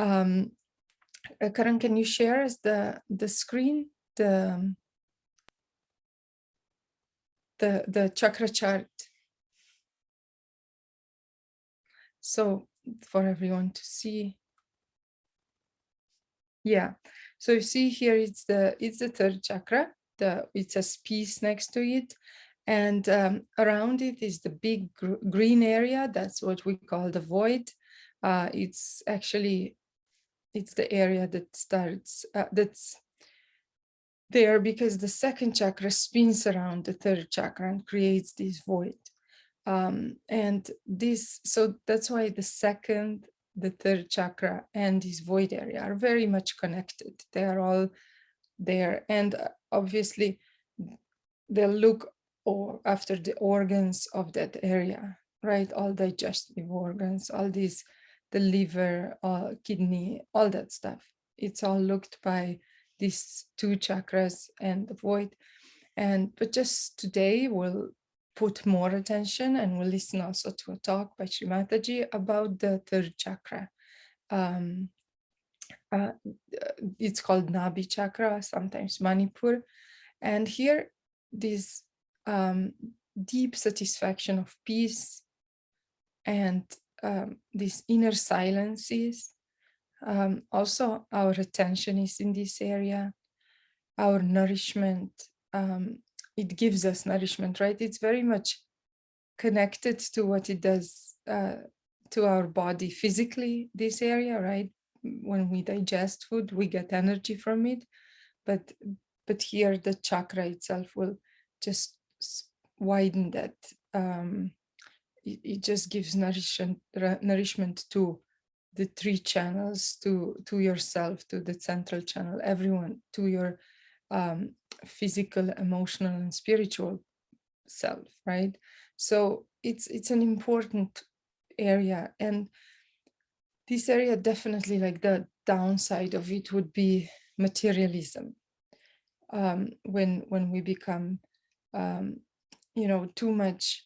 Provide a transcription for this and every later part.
Karan, can you share us the screen, the chakra chart, so for everyone to see? Yeah, so you see here it's the third chakra. It says peace next to it, and around it is the big green area. That's what we call the void. It's actually the area that starts that's there because the second chakra spins around the third chakra and creates this void. And so that's why the second, the third chakra and this void area are very much connected. They are all there, and obviously they'll look after the organs of that area, right? All digestive organs, all these, the liver, kidney, all that stuff. It's all looked by these two chakras and the void. But just today we'll put more attention, and we'll listen also to a talk by Srimataji about the third chakra. It's called Nabhi Chakra, sometimes Manipur. And here, this deep satisfaction of peace and these inner silences. Also, our attention is in this area. Our nourishment, it gives us nourishment, right? It's very much connected to what it does to our body physically, this area, right? When we digest food, we get energy from it. But here the chakra itself will just widen that. It just gives nourishment to the three channels, to yourself, to the central channel, everyone, to your physical, emotional, and spiritual self, right? So it's an important area, and this area definitely, like, the downside of it would be materialism. When we become too much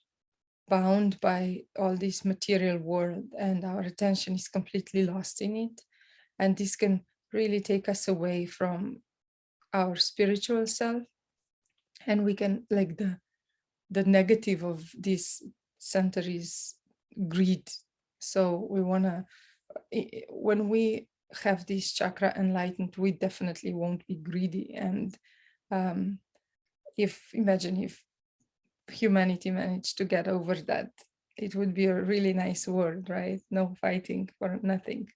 bound by all this material world, and our attention is completely lost in it, and this can really take us away from our spiritual self. And we can, like, the negative of this center is greed. So we want to, when we have this chakra enlightened, we definitely won't be greedy. And imagine if humanity managed to get over that, it would be a really nice world, right? No fighting for nothing,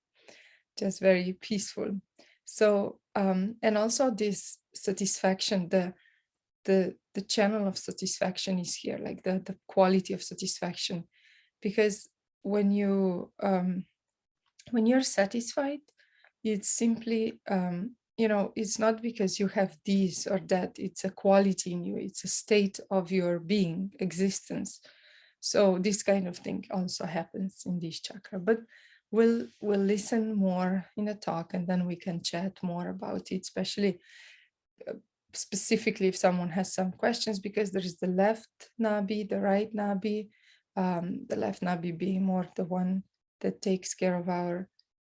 just very peaceful. So and also this satisfaction, the channel of satisfaction is here, like the quality of satisfaction, because when you're satisfied, it's simply it's not because you have this or that. It's a quality in you. It's a state of your being, existence. So this kind of thing also happens in this chakra. But we'll listen more in a talk, and then we can chat more about it, especially specifically if someone has some questions, because there is the left Nabhi, the right Nabhi, the left Nabhi being more the one that takes care of our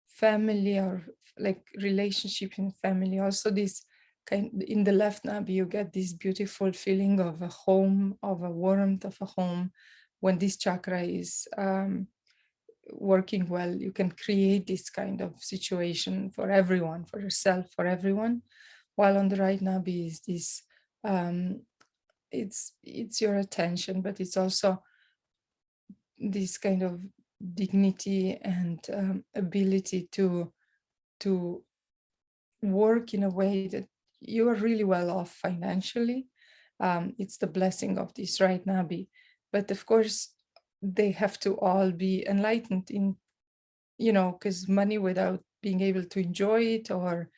family, or like relationship in family. Also, this kind, in the left Nabhi, you get this beautiful feeling of a home, of a warmth of a home. When this chakra is working well, you can create this kind of situation for everyone, for yourself, for everyone. While on the right Nabhi is this, it's your attention, but it's also this kind of dignity and ability to work in a way that you are really well off financially. It's the blessing of this right Nabhi. But of course, they have to all be enlightened in, because money without being able to enjoy it, or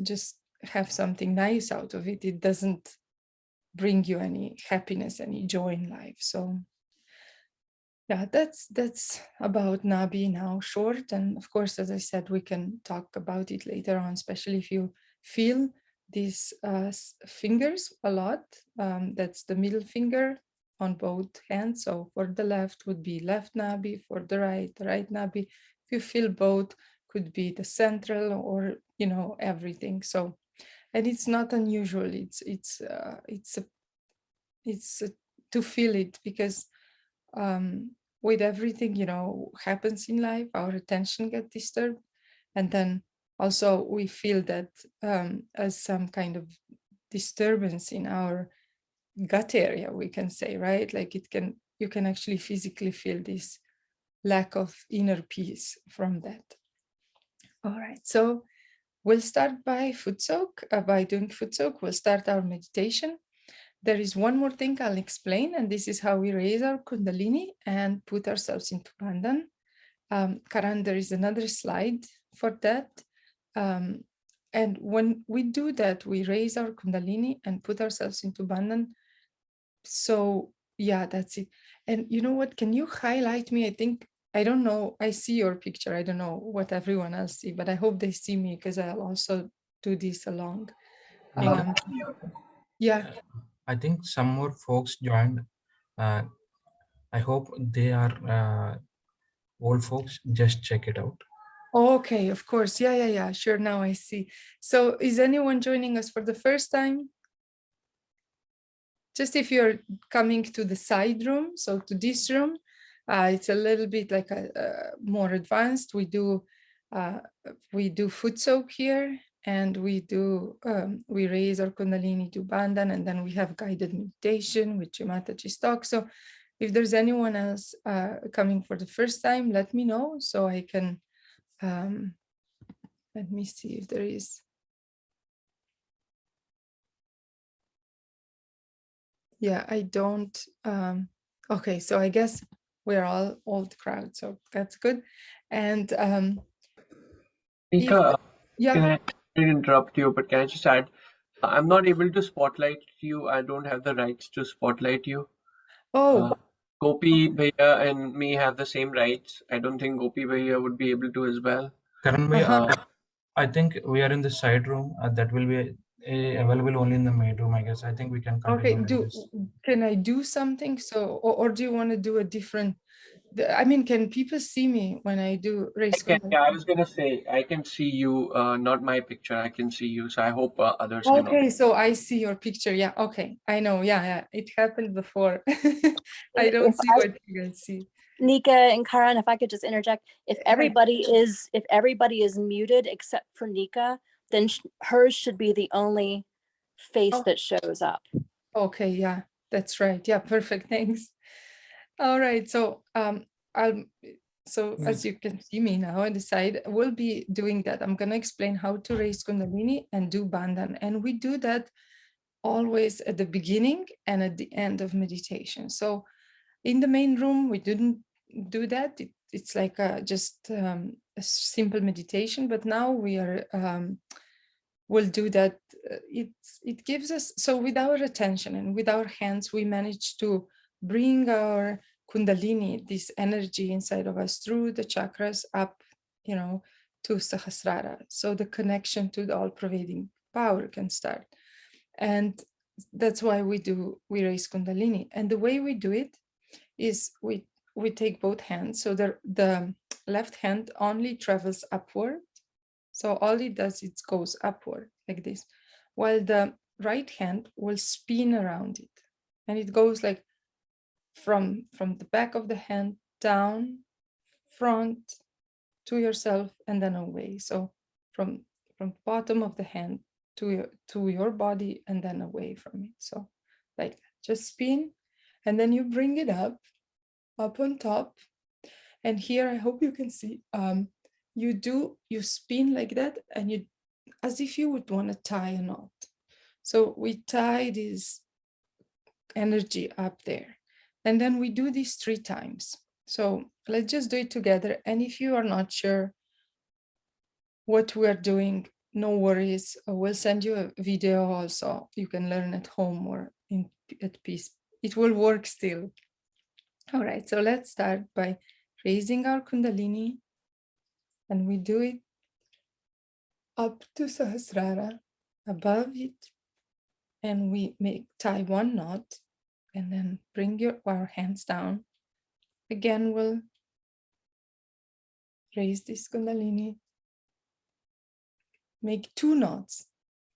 just have something nice out of it, it doesn't bring you any happiness, any joy in life. So yeah, that's about Nabhi now, short. And of course, as I said, we can talk about it later on, especially if you feel these fingers a lot. That's the middle finger on both hands. So for the left would be left Nabhi, for the right Nabhi. if you feel both, could be the central or, you know, everything. So, and it's not unusual. It's to feel it, because with everything, you know, happens in life, our attention gets disturbed, and then also we feel that as some kind of disturbance in our gut area, we can say, right? Like you can actually physically feel this lack of inner peace from that. All right, so we'll start by foot soak. By doing foot soak, we'll start our meditation. There is one more thing I'll explain, and this is how we raise our Kundalini and put ourselves into Bandhan. Karan, there is another slide for that. And when we do that, we raise our Kundalini and put ourselves into Bandhan. So yeah, that's it. And you know what, can you highlight me? I don't know, I see your picture. I don't know what everyone else see, but I hope they see me, because I'll also do this along. Nika, Yeah. I think some more folks joined. I hope they are old folks. Just check it out. Okay, of course. Yeah. Sure, now I see. So is anyone joining us for the first time? Just if you're coming to the side room, so to this room, it's a little bit like a more advanced. We do foot soak here, and we raise our Kundalini to Bandhan, and then we have guided meditation with Mataji talk. So if there's anyone else coming for the first time, let me know so I can. Let me see if there is. Yeah, I don't. Okay, so I guess we're all old crowd, so that's good. And if Nika, can yeah, I interrupt you, but can I just add, I'm not able to spotlight you. I don't have the rights to spotlight you. oh, Gopi Bhaiya and me have the same rights. I don't think Gopi Bhaiya would be able to as well. Karan bhai, uh-huh. I think we are in the side room. That will be available only in the main room, I guess. I think we can Okay, continue like this. can I do something? So, or do you want to do a different? I mean, can people see me when I do race Yeah, I Kundalini? was gonna say I can see you, not my picture. I can see you, so I hope others can also. Okay, so I see your picture. Yeah, okay, I know. Yeah, it happened before. I don't see what you guys see. Nika and Karan, if I could just interject, if everybody is muted except for Nika, then hers should be the only face that shows up. Okay, yeah, that's right. Yeah, perfect. Thanks. All right, so as you can see me now on the side, we'll be doing that. I'm going to explain how to raise Kundalini and do Bandhan, and we do that always at the beginning and at the end of meditation. So in the main room, we didn't do that. It's like just a simple meditation, but now we'll do that. It gives us, so with our attention and with our hands, we manage to bring our Kundalini, this energy inside of us, through the chakras up, to Sahasrara. So the connection to the all-pervading power can start. And that's why we raise Kundalini. And the way we do it is we take both hands. So the left hand only travels upward. So all it does, it goes upward like this, while the right hand will spin around it. And it goes like from the back of the hand down, front, to yourself, and then away. So from bottom of the hand to your body, and then away from it. So like that. Just spin, and then you bring it up on top. And here, I hope you can see, you spin like that, and you, as if you would want to tie a knot. So we tie this energy up there, and then we do this 3 times. So let's just do it together. And if you are not sure what we are doing, no worries. We'll send you a video also. You can learn at home or at peace. It will work still. All right, so let's start by raising our Kundalini, and we do it up to Sahasrara, above it, and we tie 1 knot, and then bring our hands down. Again, we'll Raise this Kundalini. Make 2 knots.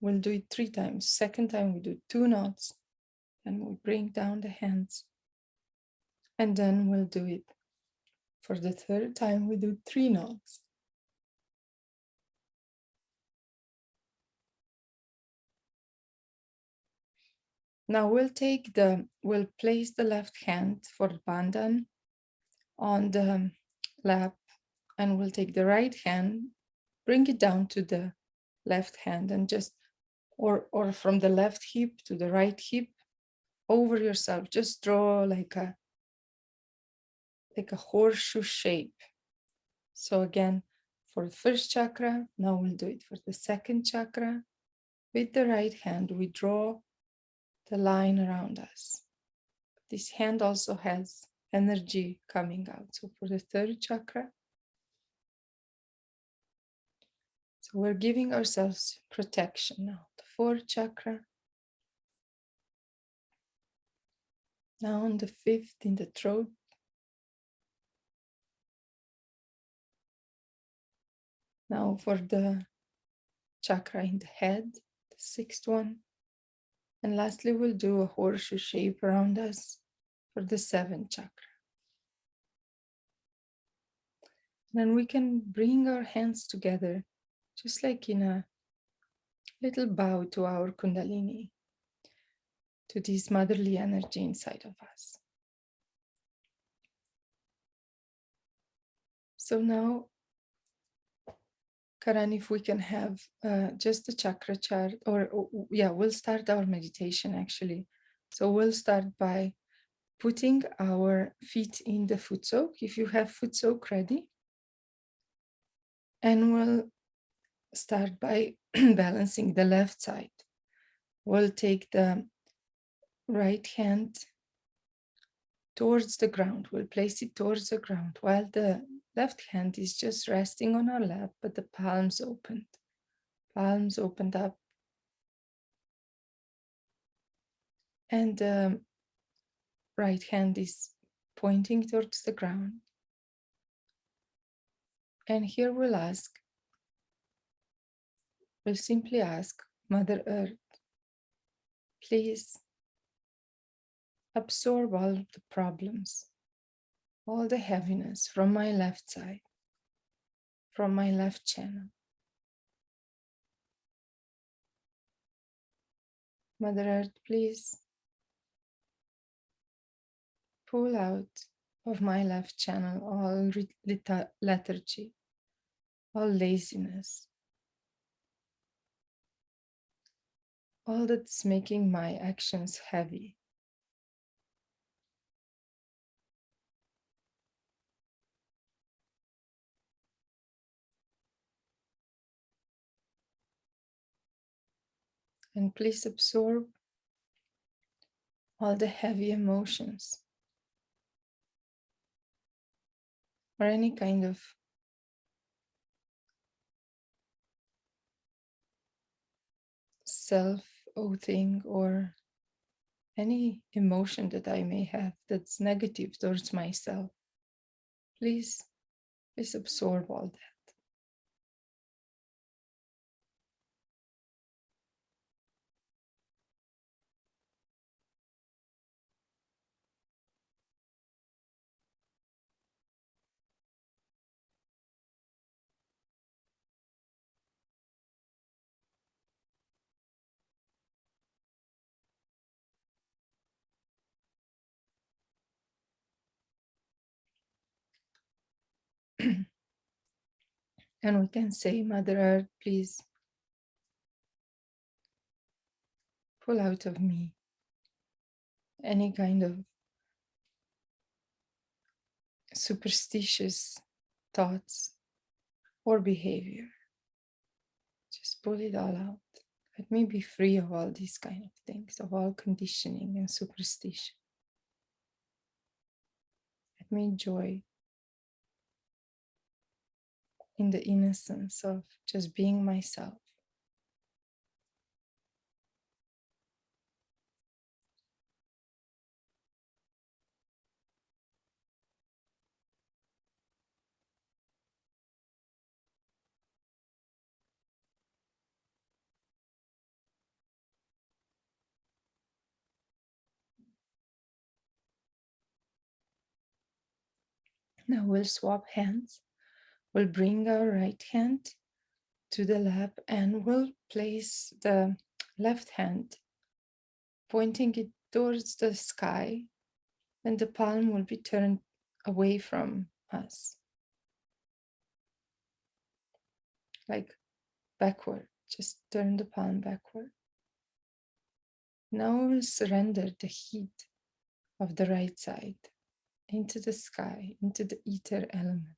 We'll do it 3 times. Second time we do 2 knots. And we bring down the hands. And then we'll do it. For the 3rd time, we do 3 knots. Now we'll place the left hand for Bandhan on the lap, and we'll take the right hand, bring it down to the left hand, and just, or from the left hip to the right hip, over yourself. Just draw like a horseshoe shape. So again, for the 1st chakra, now we'll do it for the 2nd chakra. With the right hand, we draw the line around us. This hand also has energy coming out. So for the 3rd chakra, so we're giving ourselves protection now. The 4th chakra. Now on the 5th in the throat. Now for the chakra in the head, the 6th one. And lastly, we'll do a horseshoe shape around us for the 7th chakra. Then we can bring our hands together, just like in a little bow to our Kundalini, to this motherly energy inside of us. So now, Karan, if we can have just the chakra chart, we'll start our meditation actually. So we'll start by putting our feet in the foot soak, if you have foot soak ready. And we'll start by balancing the left side. We'll take the right hand towards the ground. We'll place it towards the ground while the left hand is just resting on our lap, but the palms opened. Palms opened up. And the right hand is pointing towards the ground. And here we'll simply ask Mother Earth, please absorb all of the problems, all the heaviness from my left side, from my left channel. Mother Earth, please pull out of my left channel all lethargy, all laziness, all that's making my actions heavy. And please absorb all the heavy emotions or any kind of self-oathing or any emotion that I may have that's negative towards myself. Please absorb all that. And we can say, Mother Earth, please pull out of me any kind of superstitious thoughts or behavior. Just pull it all out. Let me be free of all these kind of things, of all conditioning and superstition. Let me enjoy in the innocence of just being myself. Now we'll swap hands. We'll bring our right hand to the lap and we'll place the left hand, pointing it towards the sky, and the palm will be turned away from us, like backward. Just turn the palm backward. Now we'll surrender the heat of the right side into the sky, into the ether element.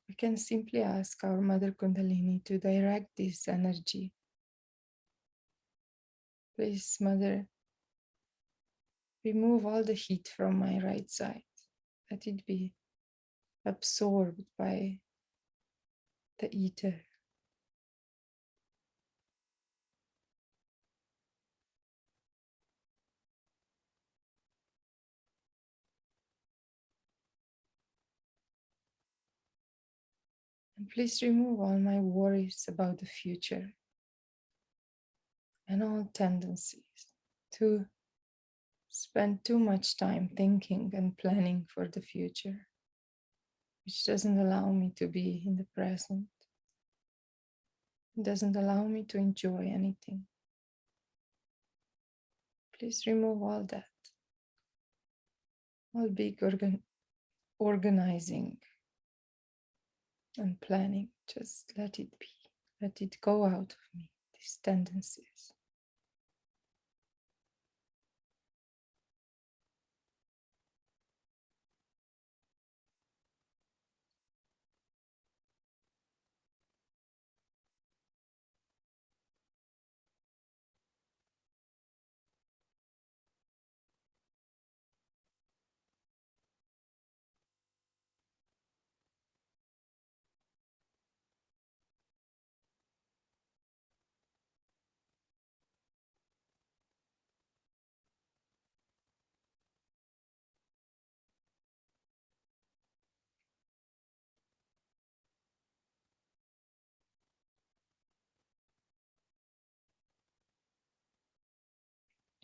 We can simply ask our Mother Kundalini to direct this energy. Please, Mother, remove all the heat from my right side. Let it be absorbed by the ether. And please remove all my worries about the future and all tendencies to spend too much time thinking and planning for the future, which doesn't allow me to be in the present. It doesn't allow me to enjoy anything. Please remove all that, all big organizing and planning. Just let it be. Let it go out of me, these tendencies.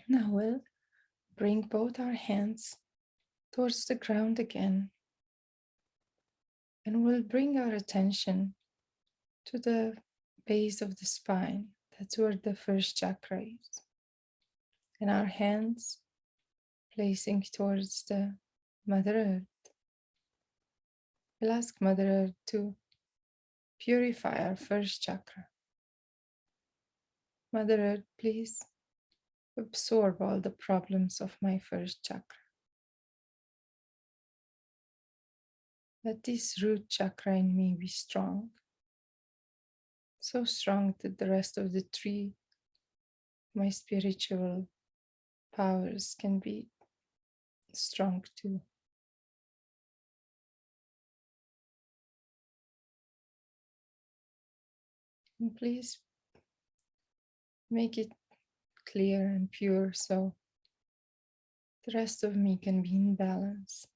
Now we'll bring both our hands towards the ground again. And we'll bring our attention to the base of the spine. That's where the first chakra is. And our hands placing towards the Mother Earth. We'll ask Mother Earth to purify our first chakra. Mother Earth, please absorb all the problems of my first chakra. Let this root chakra in me be strong. So strong that the rest of the tree, my spiritual powers, can be strong too. And please make it clear and pure so the rest of me can be in balance.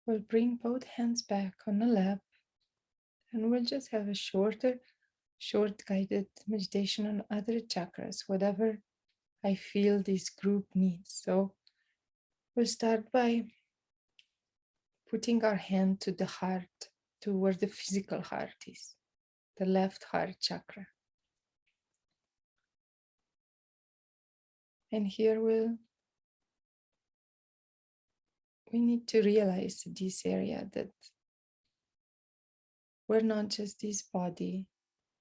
We'll bring both hands back on the lap and we'll just have a short guided meditation on other chakras, whatever I feel this group needs. So we'll start by putting our hand to the heart, to where the physical heart is, the left heart chakra. And here we need to realize this area that we're not just this body,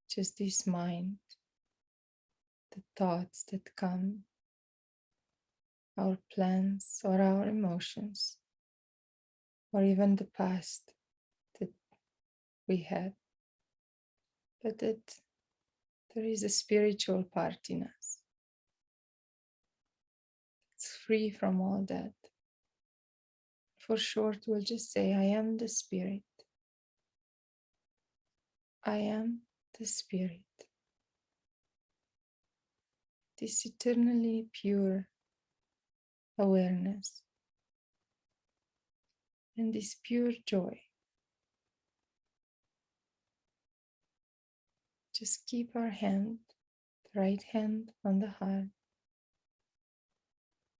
just this mind, the thoughts that come, our plans or our emotions, or even the past that we had, but that There is a spiritual part in us. It's free from all that. For short, we'll just say, I am the spirit. I am the spirit. This eternally pure awareness and this pure joy. Just keep our hand, the right hand on the heart.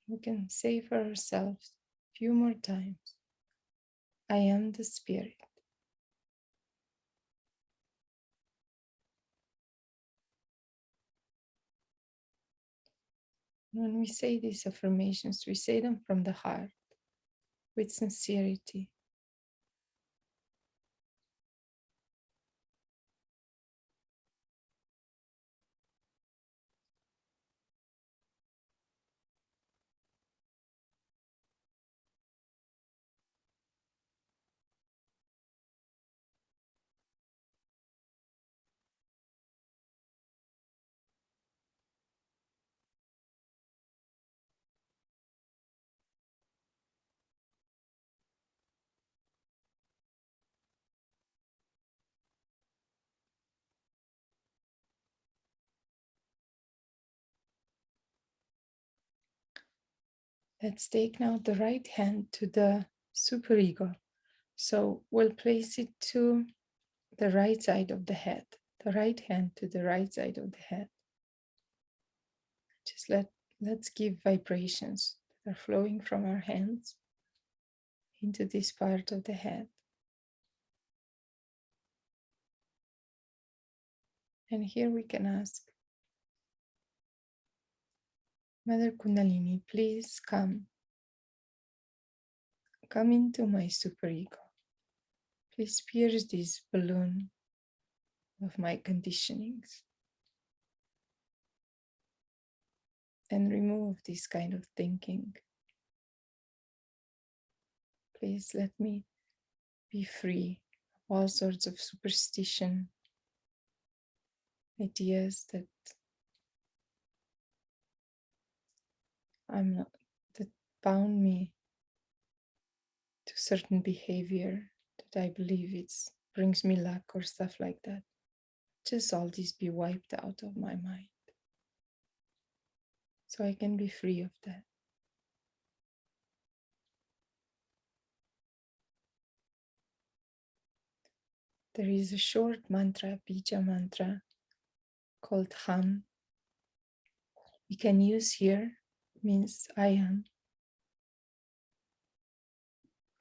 We can say for ourselves a few more times, I am the spirit. When we say these affirmations, we say them from the heart with sincerity. Let's take now the right hand to the superego. So we'll place it to the right side of the head, the right hand to the right side of the head. Just let's give vibrations that are flowing from our hands into this part of the head. And here we can ask, Mother Kundalini, please come into my superego. Please pierce this balloon of my conditionings and remove this kind of thinking. Please let me be free of all sorts of superstition, ideas that that bound me to certain behavior that I believe it brings me luck or stuff like that. Just all these be wiped out of my mind so I can be free of that. There is a short mantra, bija mantra, called Ham. We can use here, means I am.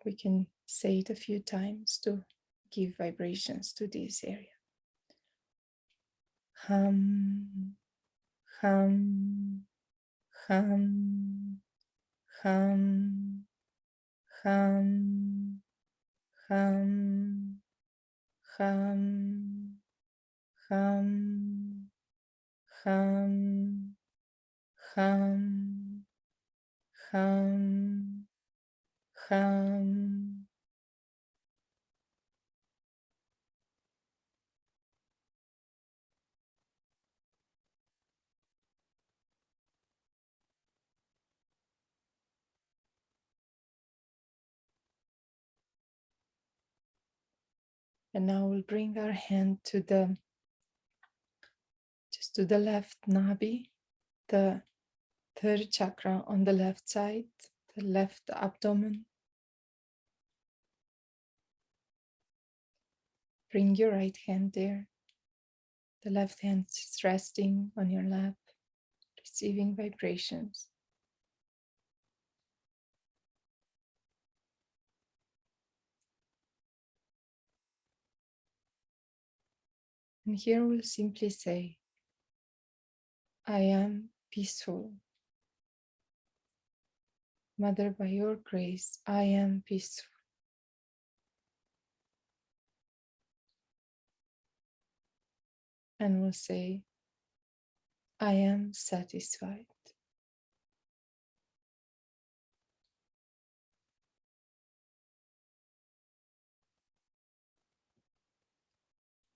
We can say it a few times to give vibrations to this area. Ham, Ham, Ham, Ham, Ham, Ham, Ham, Ham, Ham, Ham, Ham, Ham. And now we'll bring our hand to just to the left Nabhi, the third chakra on the left side, the left abdomen. Bring your right hand there. The left hand is resting on your lap, receiving vibrations. And here we'll simply say, I am peaceful. Mother, by your grace, I am peaceful. And we'll say, I am satisfied.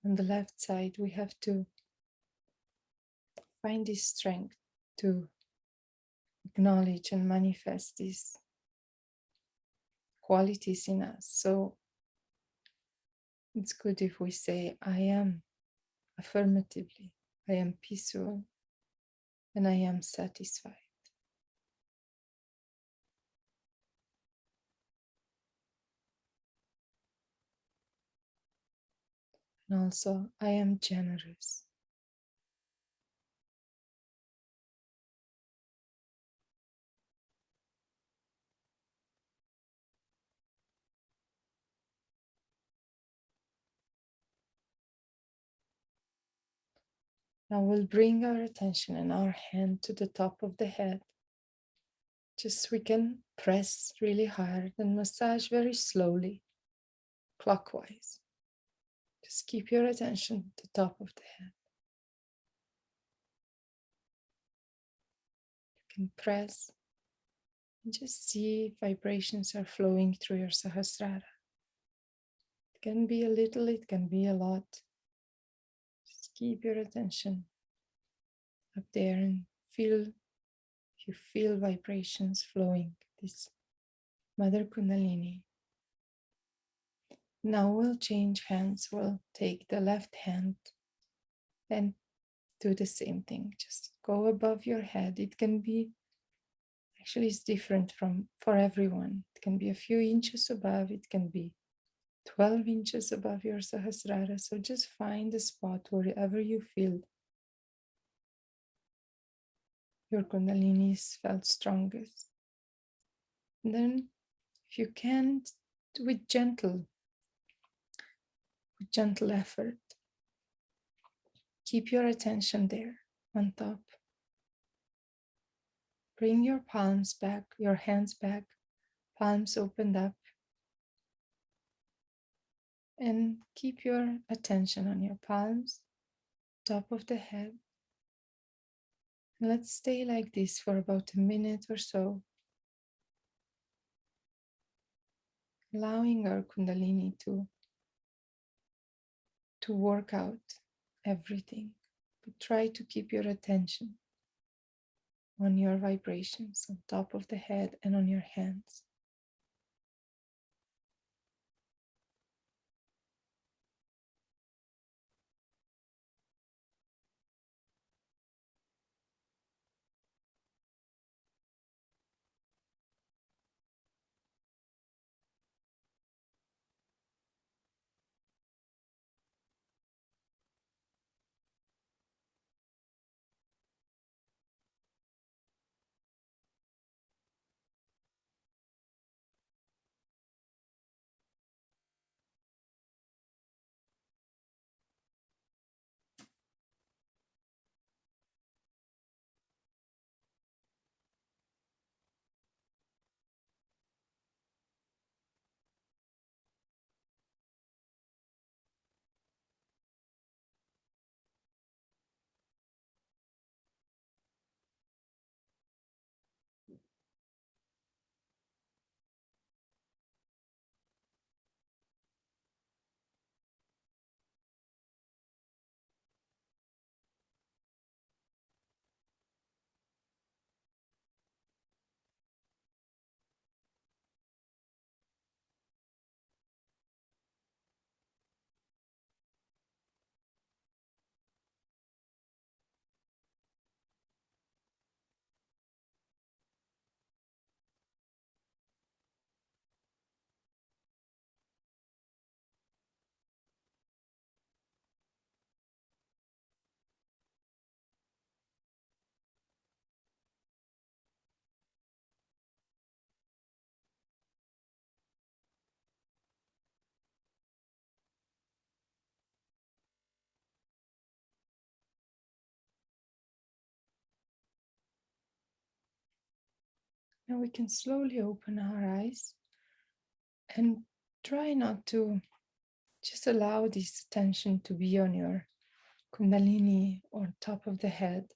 On the left side, we have to find this strength to acknowledge and manifest these qualities in us. So it's good if we say, I am affirmatively, I am peaceful, and I am satisfied. And also, I am generous. Now we'll bring our attention and our hand to the top of the head. Just we can press really hard and massage very slowly, clockwise. Just keep your attention at the top of the head. You can press and just see if vibrations are flowing through your Sahasrara. It can be a little, it can be a lot. Just keep your attention up there and feel, if you feel vibrations flowing, this Mother Kundalini. Now we'll change hands. We'll take the left hand and do the same thing. Just go above your head. It can be, actually it's different for everyone. It can be a few inches above. It can be 12 inches above your Sahasrara. So just find a spot wherever you feel your Kundalini is felt strongest. And then if you can, with gentle effort, keep your attention there on top. Bring your palms back, your hands back, palms opened up. And keep your attention on your palms, top of the head. And let's stay like this for about a minute or so, allowing our Kundalini to work out everything. But try to keep your attention on your vibrations on top of the head and on your hands. Now we can slowly open our eyes and try not to just allow this attention to be on your Kundalini or top of the head.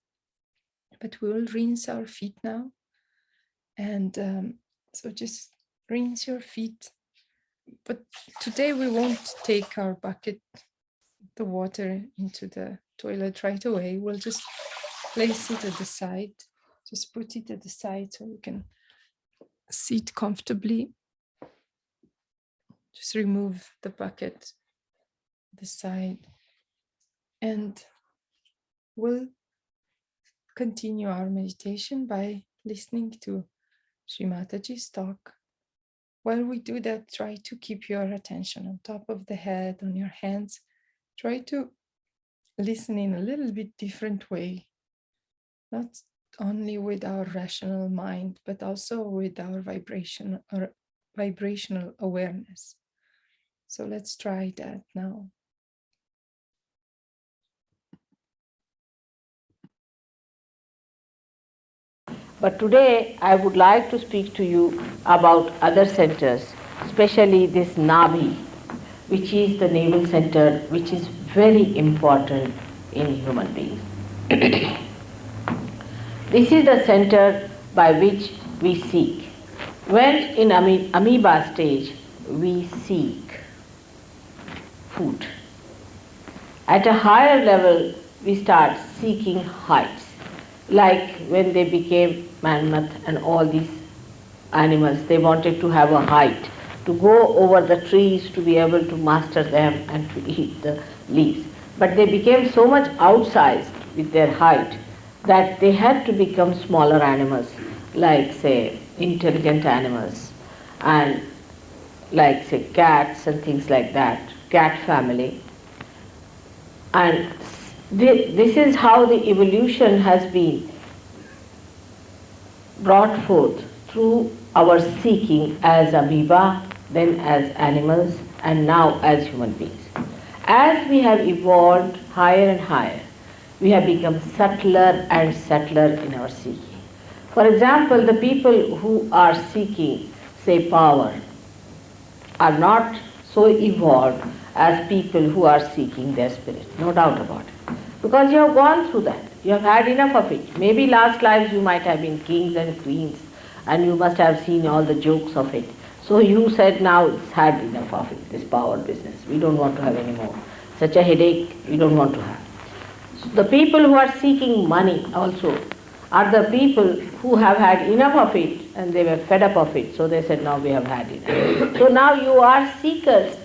But we will rinse our feet now. And so just rinse your feet. But today we won't take our bucket, the water into the toilet right away. We'll just place it at the side. Just put it at the side so you can sit comfortably. Just remove the bucket, the side, and we'll continue our meditation by listening to Sri Mataji's talk. While we do that, try to keep your attention on top of the head, on your hands. Try to listen in a little bit different way, not only with our rational mind, but also with our vibrational awareness. So let's try that now. But today I would like to speak to you about other centers, especially this Nabhi, which is the navel center, which is very important in human beings. This is the center by which we seek. When in amoeba stage, we seek food. At a higher level, we start seeking heights. Like when they became mammoth and all these animals, they wanted to have a height, to go over the trees, to be able to master them and to eat the leaves. But they became so much outsized with their height that they had to become smaller animals, like say intelligent animals, and like say cats and things like that, cat family. And this is how the evolution has been brought forth through our seeking as amoeba, then as animals, and now as human beings. As we have evolved higher and higher, we have become subtler and subtler in our seeking. For example, the people who are seeking, say, power, are not so evolved as people who are seeking their spirit, no doubt about it. Because you have gone through that, you have had enough of it. Maybe last lives you might have been kings and queens, and you must have seen all the jokes of it. So you said, now it's had enough of it, this power business. We don't want to have any more. Such a headache we don't want to have. So the people who are seeking money also are the people who have had enough of it and they were fed up of it. So they said, now we have had enough. So now you are seekers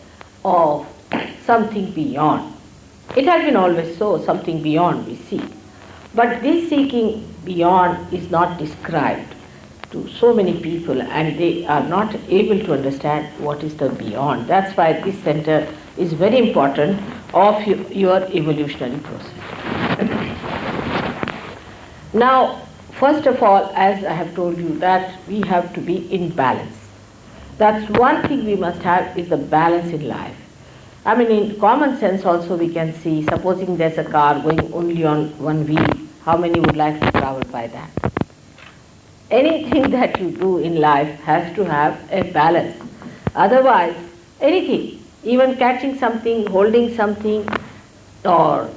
of something beyond. It has been always so, something beyond we seek. But this seeking beyond is not described to so many people, and they are not able to understand what is the beyond. That's why this center is very important of your evolutionary process. Now, first of all, as I have told you, that we have to be in balance. That's one thing we must have, is the balance in life. I mean, in common sense also we can see, supposing there's a car going only on one wheel, how many would like to travel by that? Anything that you do in life has to have a balance. Otherwise, anything, even catching something, holding something, or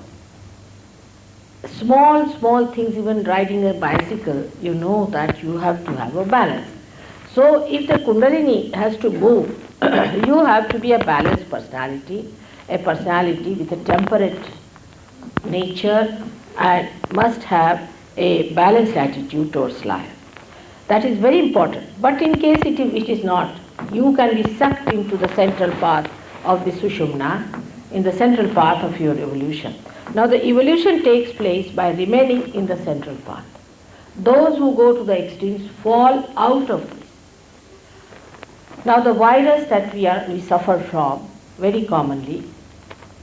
small things, even riding a bicycle, you know that you have to have a balance. So if the Kundalini has to move, you have to be a balanced personality, a personality with a temperate nature, and must have a balanced attitude towards life. That is very important. But in case it is not, you can be sucked into the central path of the Sushumna, in the central path of your evolution. Now the evolution takes place by remaining in the central path. Those who go to the extremes fall out of this. Now the virus that we suffer from very commonly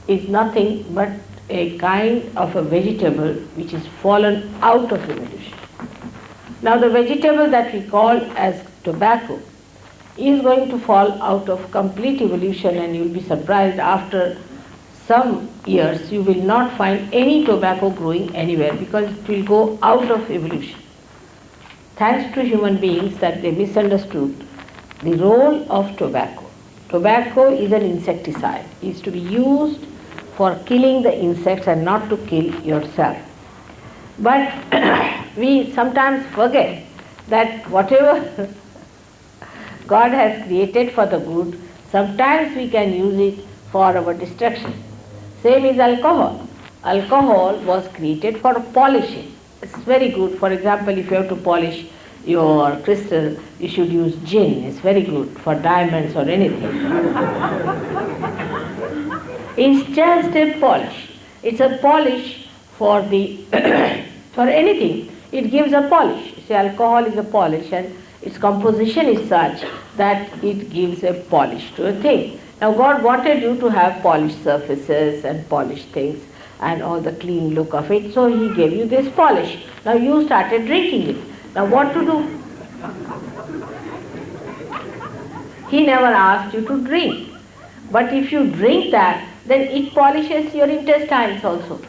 is nothing but a kind of a vegetable which is fallen out of evolution. Now the vegetable that we call as tobacco is going to fall out of complete evolution, and you will be surprised after some years you will not find any tobacco growing anywhere because it will go out of evolution. Thanks to human beings that they misunderstood the role of tobacco. Tobacco is an insecticide. It is to be used for killing the insects and not to kill yourself. But we sometimes forget that whatever God has created for the good, sometimes we can use it for our destruction. Same is alcohol. Alcohol was created for polishing. it's very good. For example, if you have to polish your crystal, you should use gin. It's very good for diamonds or anything. It's just a polish. It's a polish for the for anything. It gives a polish. See, alcohol is a polish, and its composition is such that it gives a polish to a thing. Now God wanted you to have polished surfaces and polished things and all the clean look of it, so He gave you this polish. Now you started drinking it. Now what to do? He never asked you to drink. But if you drink that, then it polishes your intestines also.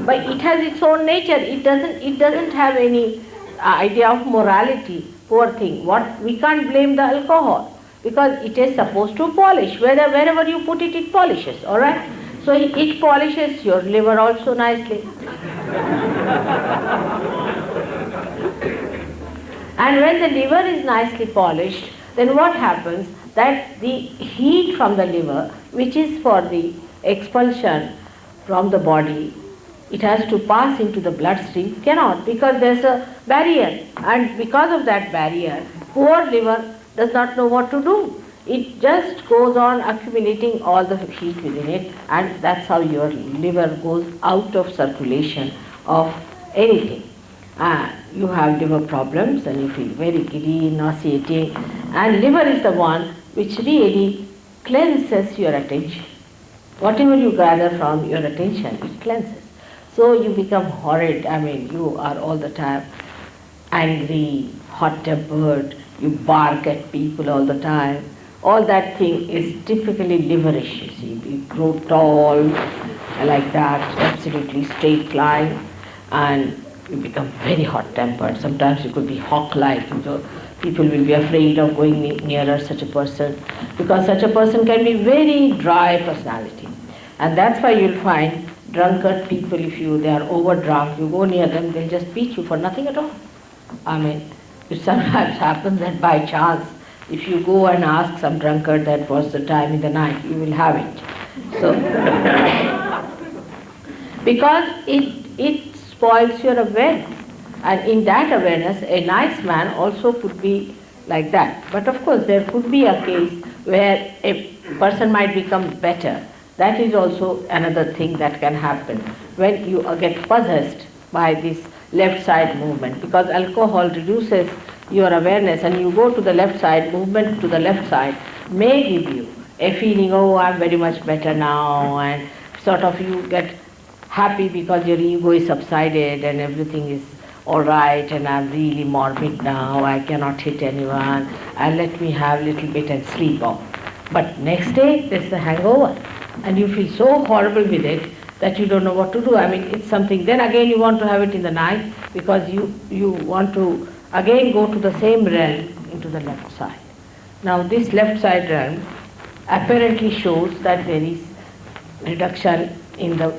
But it has its own nature. It doesn't have any idea of morality. Poor thing. We can't blame the alcohol because it is supposed to polish. Wherever you put it, it polishes. All right. So it polishes your liver also nicely. And when the liver is nicely polished, then what happens? That the heat from the liver, which is for the expulsion from the body, it has to pass into the bloodstream, cannot, because there's a barrier. And because of that barrier, poor liver does not know what to do. It just goes on accumulating all the heat within it, and that's how your liver goes out of circulation of anything. You have liver problems and you feel very giddy, nauseating, and liver is the one which really cleanses your attention. Whatever you gather from your attention, it cleanses. So you become horrid. You are all the time angry, hot-tempered, you bark at people all the time. All that thing is typically liverish, you see. You grow tall like that, absolutely straight line, and you become very hot-tempered. Sometimes you could be hawk-like. People will be afraid of going nearer such a person because such a person can be very dry personality. And that's why you'll find drunkard people, if they are overdrunk, you go near them, they'll just beat you for nothing at all. It sometimes happens that by chance, if you go and ask some drunkard that was the time in the night, you will have it. So, because it spoils your awareness. And in that awareness, a nice man also could be like that. But of course, there could be a case where a person might become better. That is also another thing that can happen when you get possessed by this left side movement, because alcohol reduces your awareness and you go to the left side, movement to the left side may give you a feeling, oh, I'm very much better now, and sort of you get happy because your ego is subsided and everything is all right, and I'm really morbid now, I cannot hit anyone, and let me have a little bit and sleep off. But next day, there's a hangover, and you feel so horrible with it that you don't know what to do. It's something, then again you want to have it in the night because you want to again go to the same realm into the left side. Now this left side realm apparently shows that there is reduction in the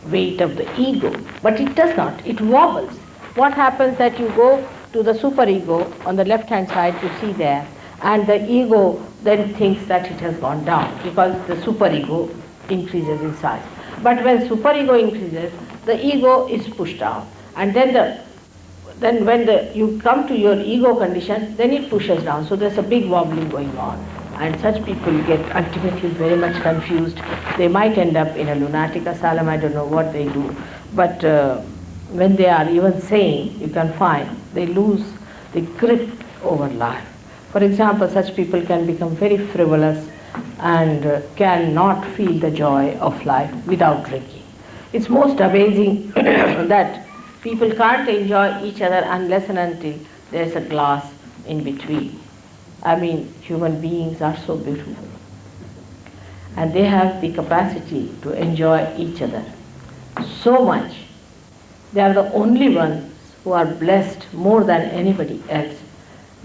weight of the ego, but it does not, it wobbles. What happens that you go to the superego on the left hand side, you see there, and the ego then thinks that it has gone down because the superego increases in size. But when superego increases, the ego is pushed down, and then when you come to your ego condition, then it pushes down. So there's a big wobbling going on, and such people get ultimately very much confused. They might end up in a lunatic asylum. I don't know what they do, but when they are even sane, you can find they lose the grip over life. For example, such people can become very frivolous and cannot feel the joy of life without drinking. It's most amazing that people can't enjoy each other unless and until there's a glass in between. Human beings are so beautiful, and they have the capacity to enjoy each other so much. They are the only ones who are blessed more than anybody else.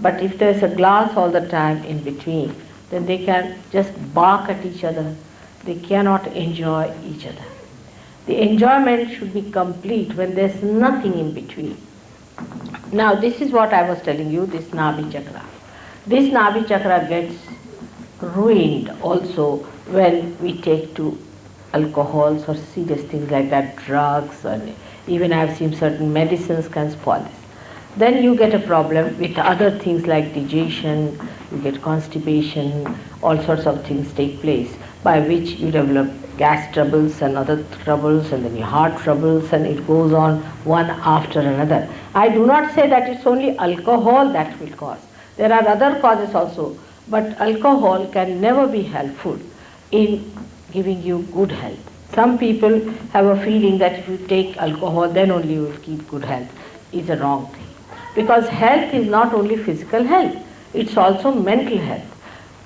But if there's a glass all the time in between, then they can just bark at each other. They cannot enjoy each other. The enjoyment should be complete when there's nothing in between. Now this is what I was telling you, this Nabhi Chakra. This Nabhi Chakra gets ruined also when we take to alcohols or serious things like that, drugs and Even I have seen certain medicines can spoil this. Then you get a problem with other things like digestion, you get constipation, all sorts of things take place by which you develop gas troubles and other troubles and then your heart troubles, and it goes on one after another. I do not say that it's only alcohol that will cause. There are other causes also, but alcohol can never be helpful in giving you good health. Some people have a feeling that if you take alcohol then only you will keep good health. It's a wrong thing. Because health is not only physical health, it's also mental health.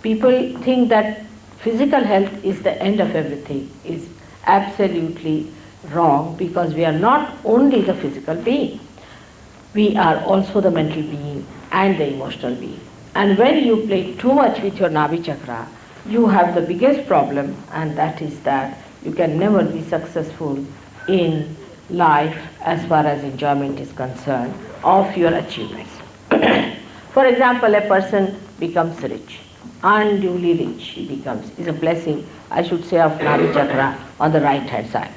People think that physical health is the end of everything. Is absolutely wrong, because we are not only the physical being, we are also the mental being and the emotional being. And when you play too much with your Nabhi Chakra, you have the biggest problem, and that is that you can never be successful in life as far as enjoyment is concerned of your achievements. For example, a person becomes rich, unduly rich he becomes, is a blessing, I should say, of Nabhi Chakra on the right hand side.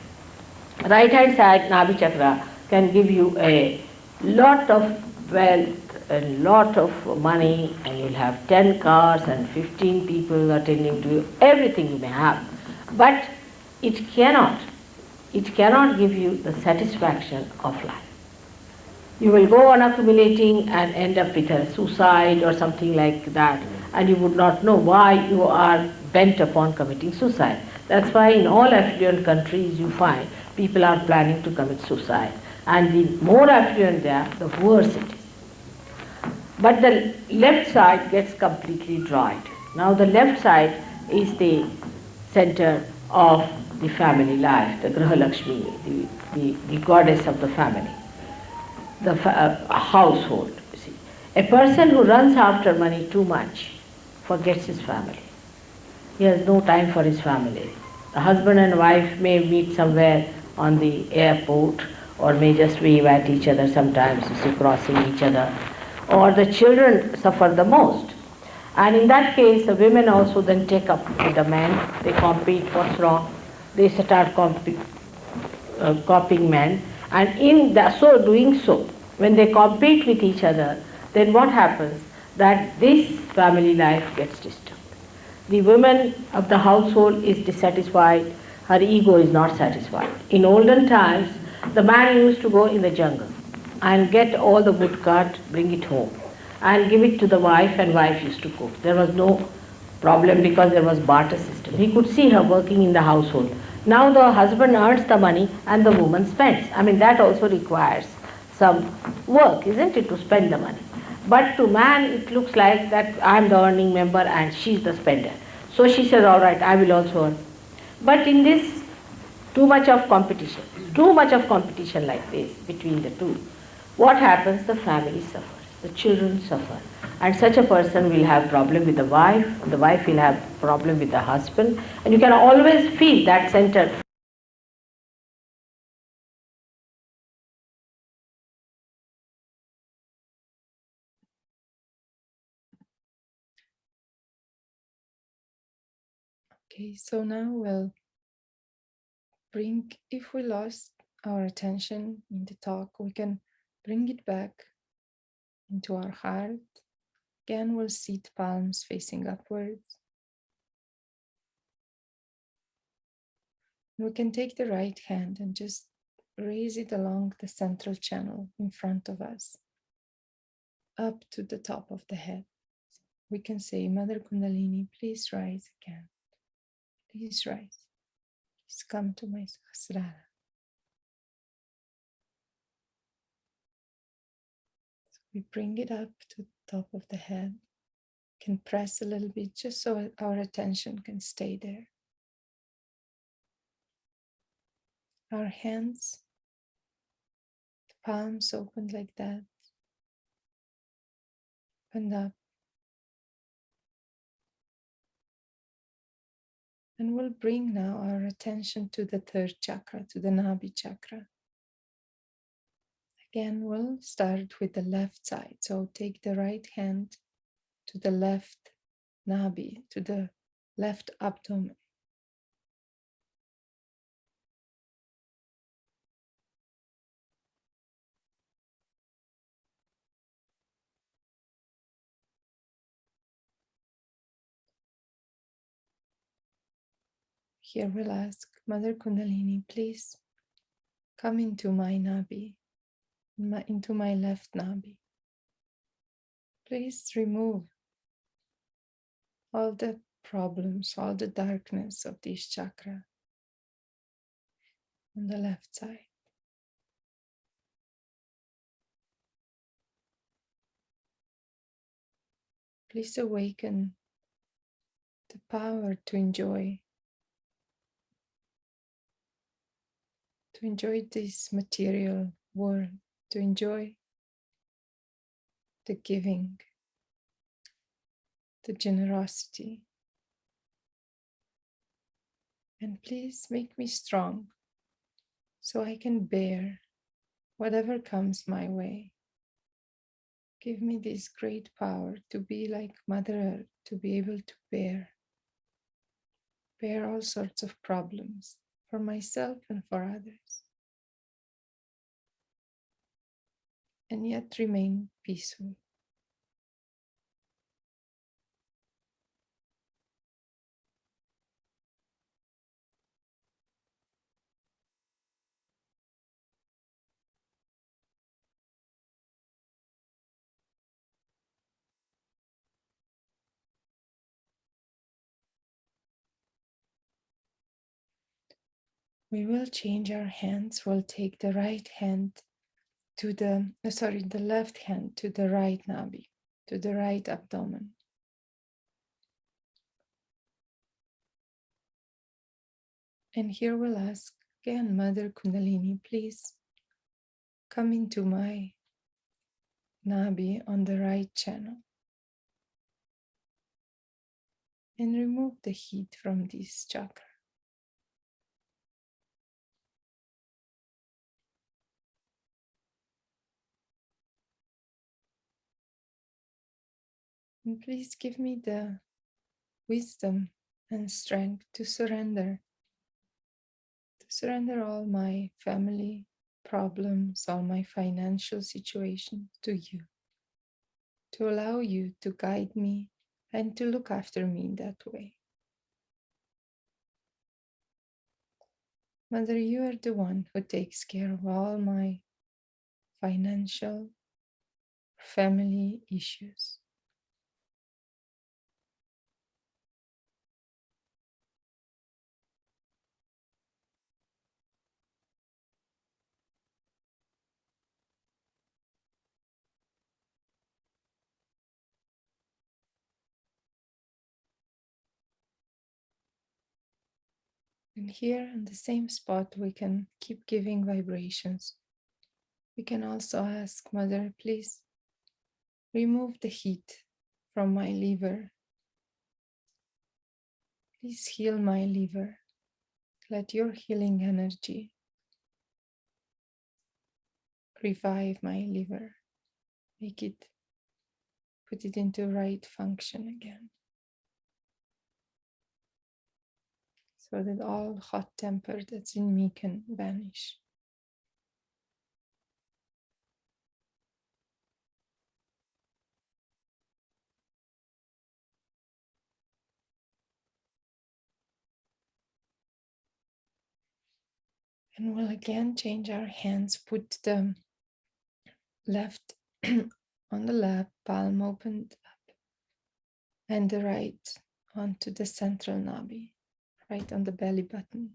Right hand side Nabhi Chakra can give you a lot of wealth, a lot of money, and you'll have 10 cars and 15 people attending to you, everything you may have. But it cannot give you the satisfaction of life. You will go on accumulating and end up with a suicide or something like that, and you would not know why you are bent upon committing suicide. That's why in all affluent countries you find people are planning to commit suicide, and the more affluent they are, the worse it is. But the left side gets completely dried. Now the left side is the center of the family life, the Graha Lakshmi, the goddess of the family, the household. You see, a person who runs after money too much forgets his family. He has no time for his family. A husband and wife may meet somewhere on the airport, or may just wave at each other sometimes, you see, crossing each other. Or the children suffer the most. And in that case, the women also then take up with the men. They compete, what's wrong? They start copying men. And in doing so, when they compete with each other, then what happens? That this family life gets disturbed. The woman of the household is dissatisfied, her ego is not satisfied. In olden times, the man used to go in the jungle and get all the wood cut, bring it home, and give it to the wife, and wife used to cook. There was no problem because there was barter system. He could see her working in the household. Now the husband earns the money and the woman spends. I mean, that also requires some work, isn't it, to spend the money. But to man, it looks like that I'm the earning member and she's the spender. So she says, all right, I will also earn. But in this too much of competition like this between the two, what happens? The family suffers, the children suffer. And such a person will have problem with the wife will have problem with the husband, and you can always feel that center. Okay, so now we'll bring, if we lost our attention in the talk, we can bring it back into our heart. Again, we'll sit palms facing upwards. We can take the right hand and just raise it along the central channel in front of us, up to the top of the head. We can say, Mother Kundalini, please rise again. Please rise. Please come to my Sahasrara. So we bring it up to the top of the head. Can press a little bit just so our attention can stay there. Our hands, the palms opened like that, and up. And we'll bring now our attention to the third chakra, to the Nabhi Chakra. Again, we'll start with the left side. So take the right hand to the left Nabhi, to the left abdomen. Here we'll ask Mother Kundalini, please come into my Nabhi, into my left Nabhi. Please remove all the problems, all the darkness of this chakra on the left side. Please awaken the power to enjoy this material world, to enjoy the giving, the generosity. And please make me strong so I can bear whatever comes my way. Give me this great power to be like Mother Earth, to be able to bear all sorts of problems for myself and for others, and yet remain peaceful. We will change our hands. We'll take the right hand to the left hand to the right Nabhi, to the right abdomen. And here we'll ask again, Mother Kundalini, please come into my Nabhi on the right channel and remove the heat from this chakra. And please give me the wisdom and strength to surrender all my family problems, all my financial situation to you, to allow you to guide me and to look after me in that way. Mother, you are the one who takes care of all my financial, family issues. And here in the same spot, we can keep giving vibrations. We can also ask, Mother, please remove the heat from my liver. Please heal my liver. Let your healing energy revive my liver. Put it into right function again. So that all hot temper that's in me can vanish. And we'll again change our hands, put the left on the lap, palm opened up, and the right onto the central Nabhi, right on the belly button.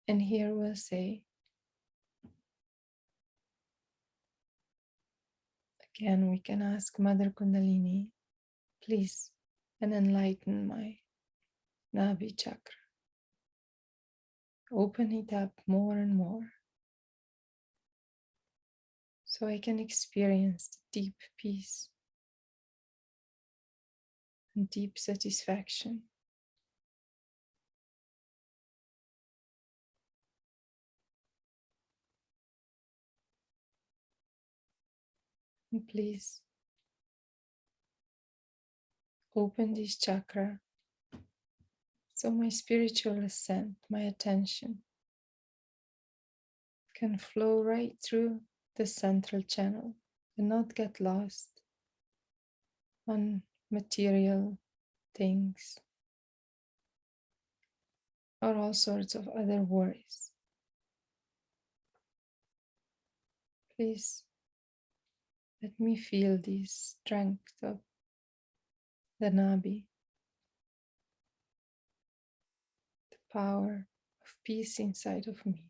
And here we'll say, again, we can ask Mother Kundalini, please, and enlighten my Nabhi Chakra. Open it up more and more so I can experience deep peace and deep satisfaction. And please open this chakra so my spiritual ascent, my attention, can flow right through the central channel and not get lost on material things, or all sorts of other worries. Please let me feel this strength of the Nabhi, the power of peace inside of me.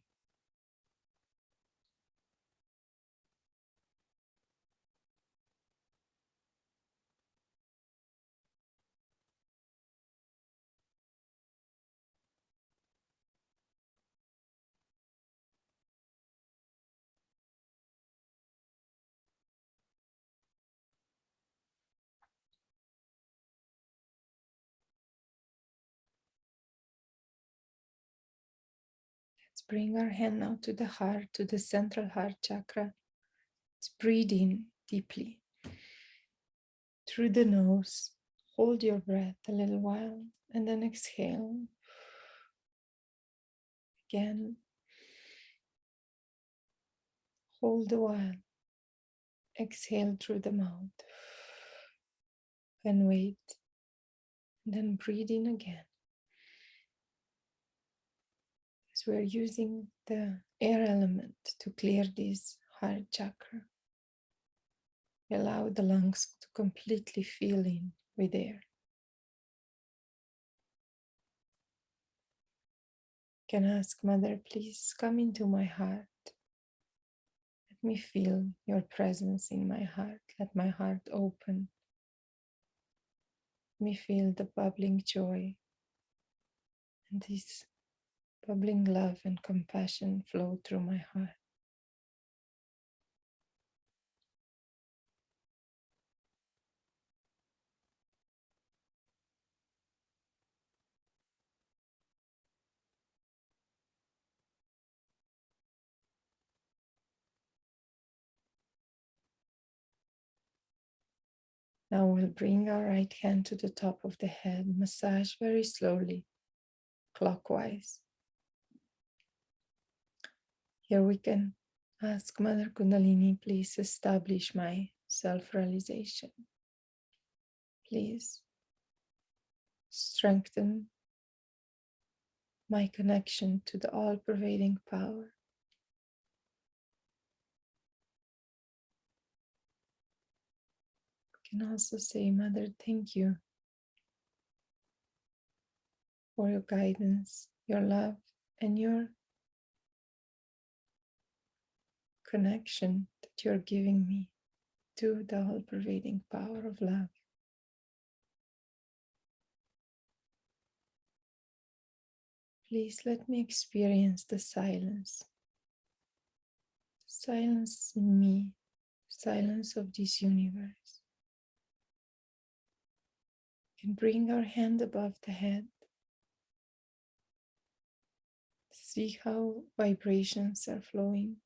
Let's bring our hand now to the heart, to the central heart chakra. Let's breathe in deeply through the nose. Hold your breath a little while and then exhale. Again, hold a while. Exhale through the mouth and wait. And then breathe in again. As we're using the air element to clear this heart chakra. Allow the lungs to completely fill in with air. You can ask Mother, please come into my heart. Let me feel your presence in my heart. Let my heart open. Let me feel the bubbling joy and this bubbling love and compassion flow through my heart. Now we'll bring our right hand to the top of the head, massage very slowly, clockwise. Here we can ask Mother Kundalini, please establish my self-realization. Please strengthen my connection to the all-pervading power. You can also say, Mother, thank you for your guidance, your love, and your connection that you're giving me to the all-pervading power of love. Please let me experience the silence. Silence in me, silence of this universe. And bring our hand above the head. See how vibrations are flowing.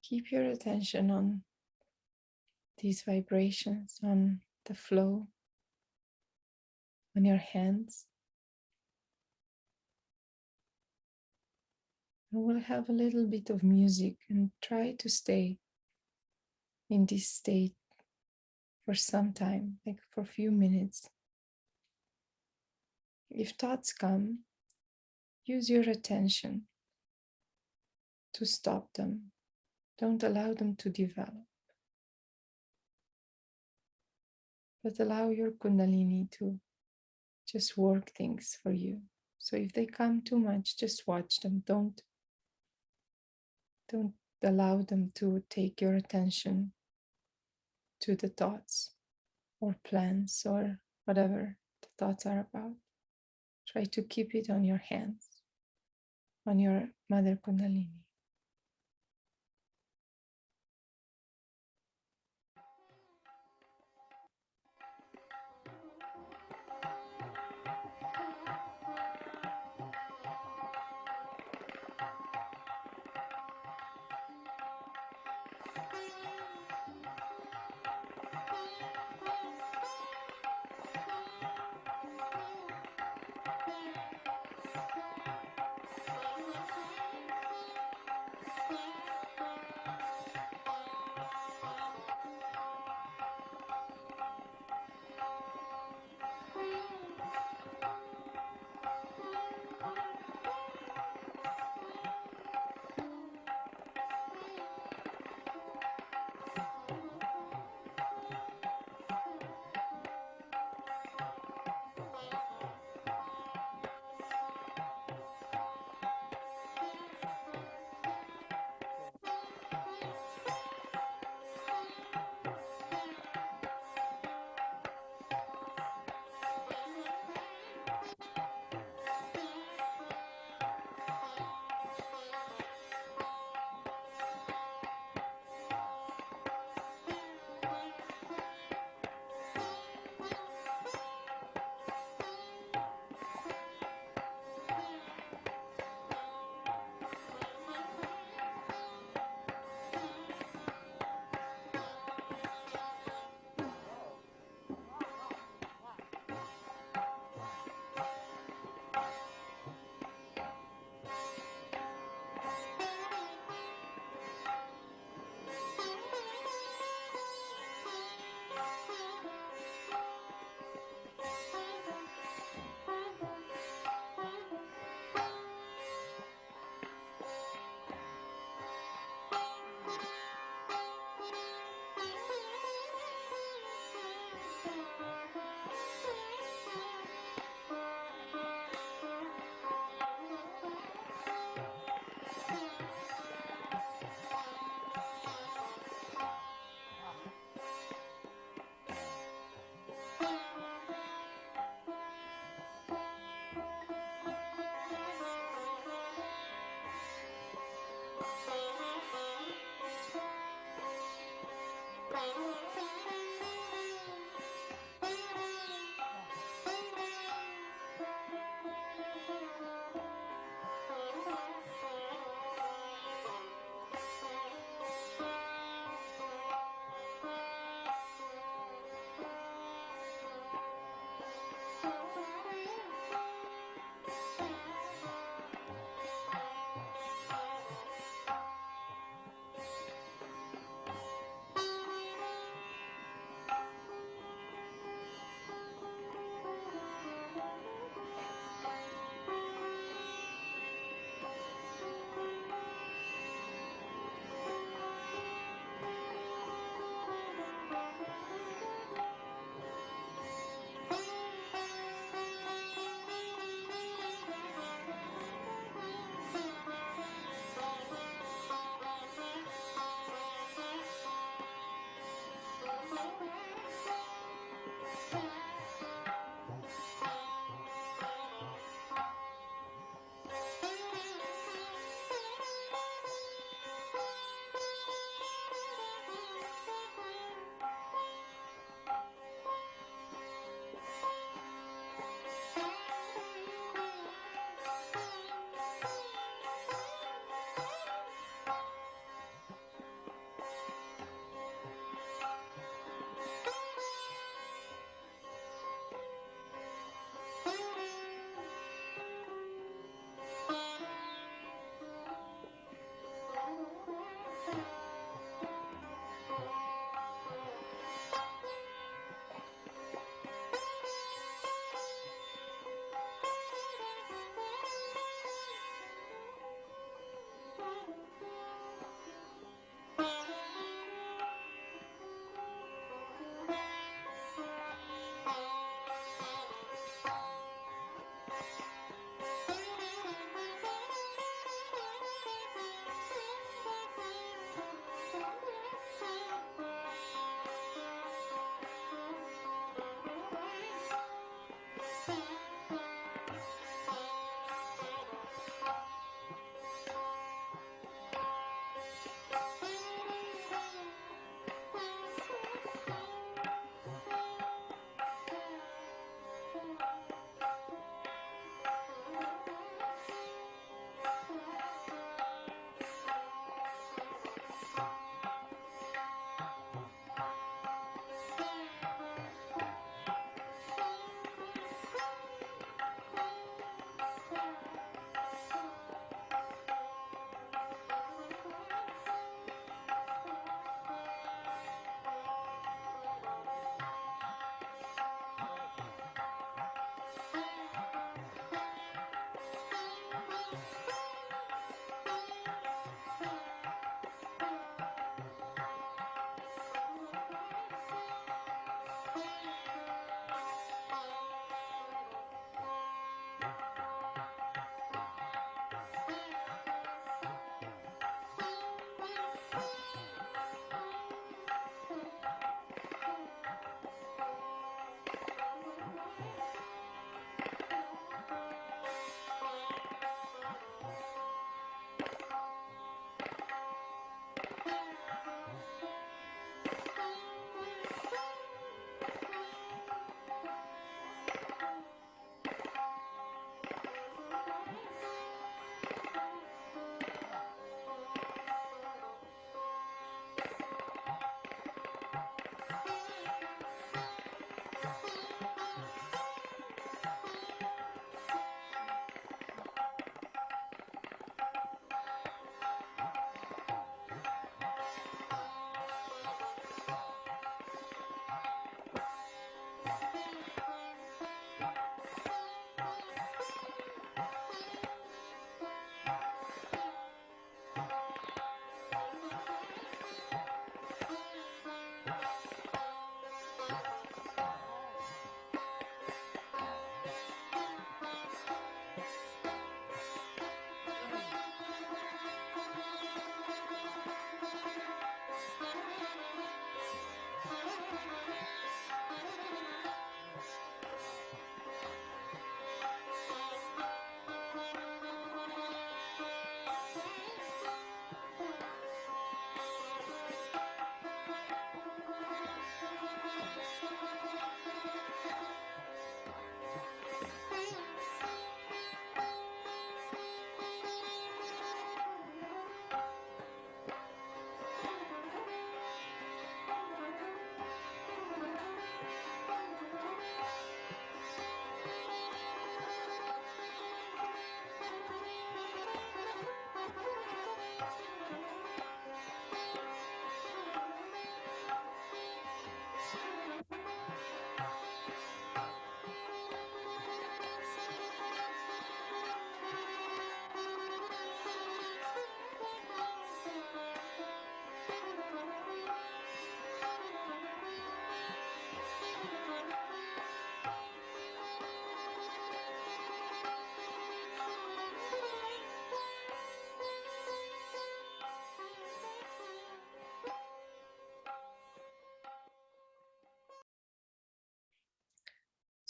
Keep your attention on these vibrations, on the flow, on your hands. And we'll have a little bit of music and try to stay in this state for some time, like for a few minutes. If thoughts come, use your attention to stop them. Don't allow them to develop, but allow your Kundalini to just work things for you. So if they come too much, just watch them. Don't allow them to take your attention to the thoughts or plans or whatever the thoughts are about. Try to keep it on your hands, on your Mother Kundalini.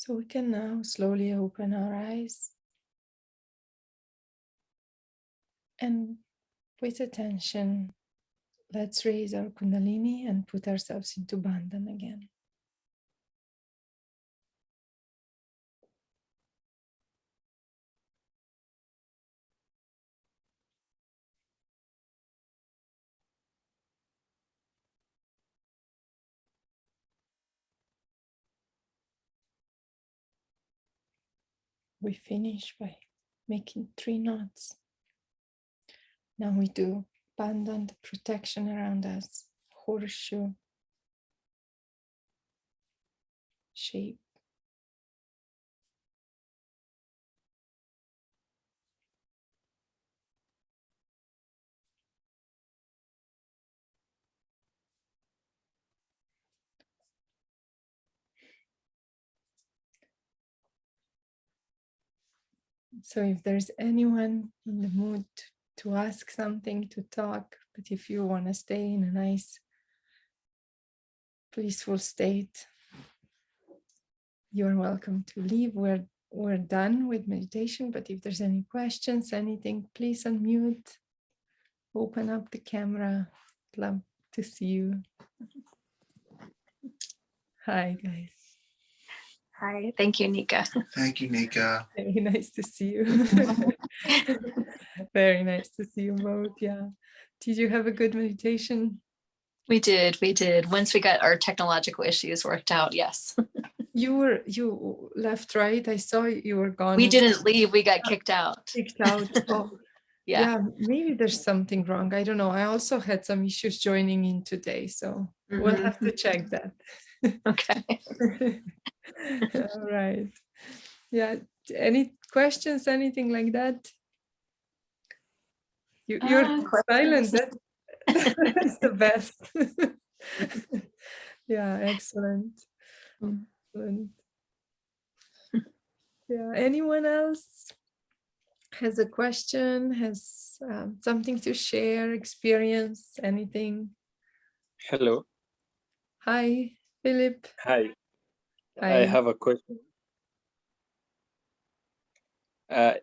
So we can now slowly open our eyes and with attention, let's raise our Kundalini and put ourselves into Bandhan again. We finish by making 3 knots. Now we do Bandhan, the protection around us, horseshoe shape. So if there's anyone in the mood to ask something, to talk, but if you want to stay in a nice, peaceful state, you're welcome to leave. We're done with meditation, but if there's any questions, anything, please unmute, open up the camera. Love to see you. Hi, guys. Hi, thank you, Nika. Thank you, Nika. Very nice to see you. Very nice to see you both. Yeah. Did you have a good meditation? We did. Once we got our technological issues worked out, yes. You left, right? I saw you were gone. We didn't leave, we got kicked out. Kicked out. Oh, Yeah. maybe there's something wrong. I don't know. I also had some issues joining in today, so we'll have to check that. Okay. All right. Yeah. Any questions? Anything like that? You're silent. That's the best. Yeah. Excellent. Excellent. Yeah. Anyone else has a question? Has something to share? Experience? Anything? Hello. Hi, Philip. Hi. Hi. I have a question.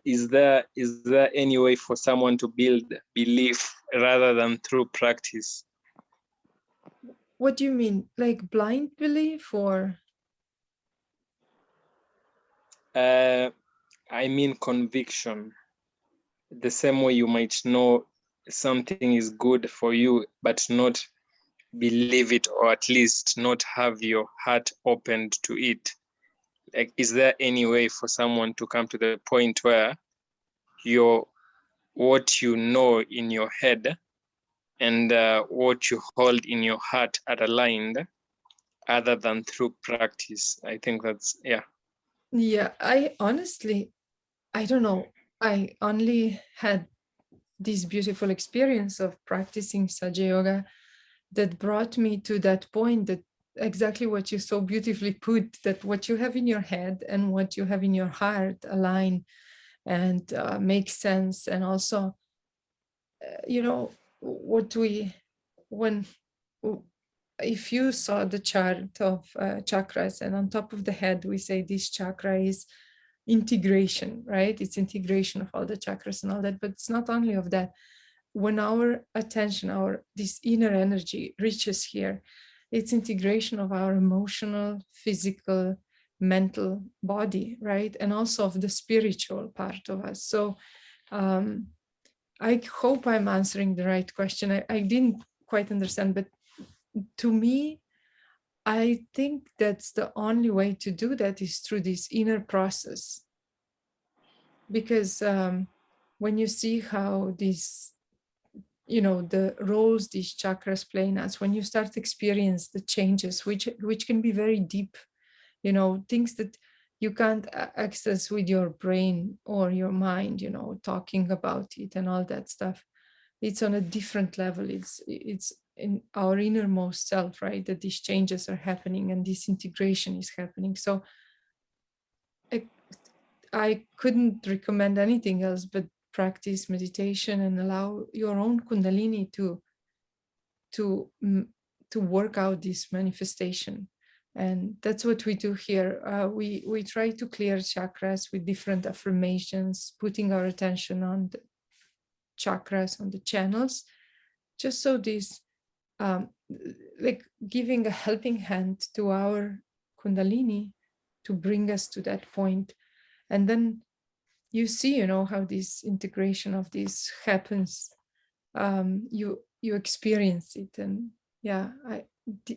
Is there any way for someone to build belief rather than through practice? What do you mean? Like blind belief or? I mean conviction. The same way you might know something is good for you, but not believe it, or at least not have your heart opened to it. Like, is there any way for someone to come to the point where what you know in your head and what you hold in your heart are aligned, other than through practice? I think that's, yeah. Yeah, I honestly, I don't know. I only had this beautiful experience of practicing Saja Yoga that brought me to that point, that exactly what you so beautifully put, that what you have in your head and what you have in your heart align and make sense. And also, if you saw the chart of chakras, and on top of the head, we say this chakra is integration, right? It's integration of all the chakras and all that, but it's not only of that. When our attention, this inner energy reaches here, it's integration of our emotional, physical, mental body, right? And also of the spiritual part of us. So I hope I'm answering the right question. I didn't quite understand, but to me, I think that's the only way to do that is through this inner process. Because when you see how these, the roles these chakras play in us, when you start to experience the changes, which can be very deep, things that you can't access with your brain or your mind, talking about it and all that stuff. It's on a different level. It's in our innermost self, right? That these changes are happening and this integration is happening. So I couldn't recommend anything else but practice meditation and allow your own Kundalini to work out this manifestation. And that's what we do here. We try to clear chakras with different affirmations, putting our attention on the chakras, on the channels, just so this, like giving a helping hand to our Kundalini to bring us to that point. And then you see, how this integration of this happens. You experience it. And yeah,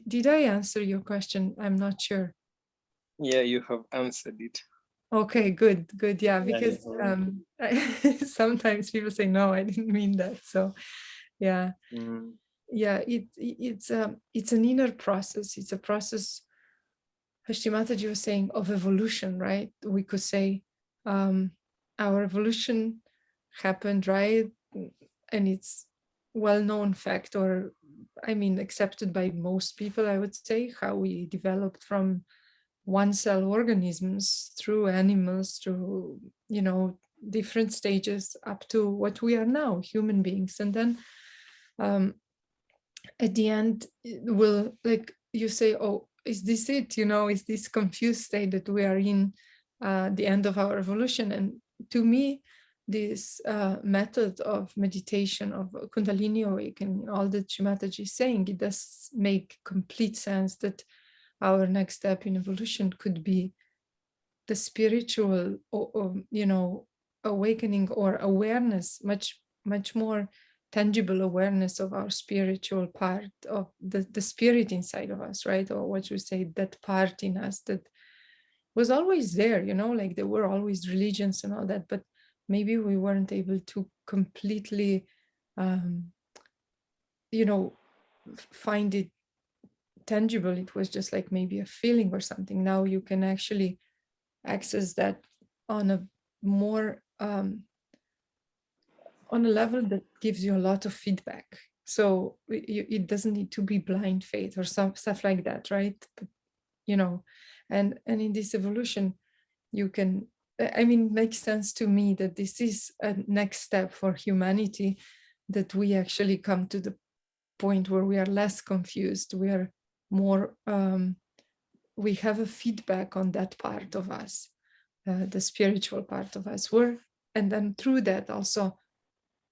did I answer your question? I'm not sure. Yeah, you have answered it. Okay, good. Yeah, Yeah, because sometimes people say, no, I didn't mean that. So yeah. Yeah, it's an inner process. It's a process, Hashimataji was saying, of evolution, right? We could say our evolution happened, right? And it's well-known fact, or I mean, accepted by most people, I would say, how we developed from one-cell organisms through animals, through, different stages up to what we are now, human beings. And then at the end, will, like you say, oh, is this it? Is this confused state that we are in the end of our evolution? And to me, this method of meditation, of Kundalini awakening, all that Shimataji is saying, it does make complete sense that our next step in evolution could be the spiritual, awakening or awareness, much more tangible awareness of our spiritual part, of the spirit inside of us, right? Or what you say, that part in us that was always there, like there were always religions and all that, but maybe we weren't able to completely, find it tangible. It was just like maybe a feeling or something. Now you can actually access that on a more on a level that gives you a lot of feedback. So it doesn't need to be blind faith or some stuff like that, right? But, and in this evolution, you can, I mean, it makes sense to me that this is a next step for humanity, that we actually come to the point where we are less confused, we are more, we have a feedback on that part of us, the spiritual part of us. And then through that also,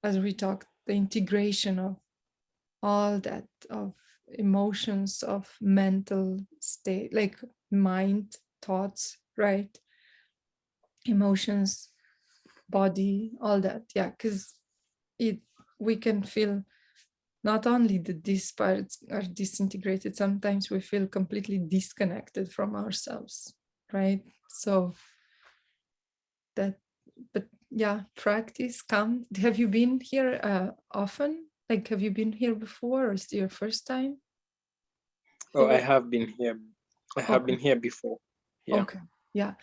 as we talked, the integration of all that, of emotions, of mental state, like mind, thoughts, right? Emotions, body, all that. Yeah, because we can feel not only that these parts are disintegrated, sometimes we feel completely disconnected from ourselves, right? So that, but yeah, practice, come. Have you been here often? Like, have you been here before, or is it your first time? Oh, I have been here. I have been here before. Yeah. Okay. Yeah.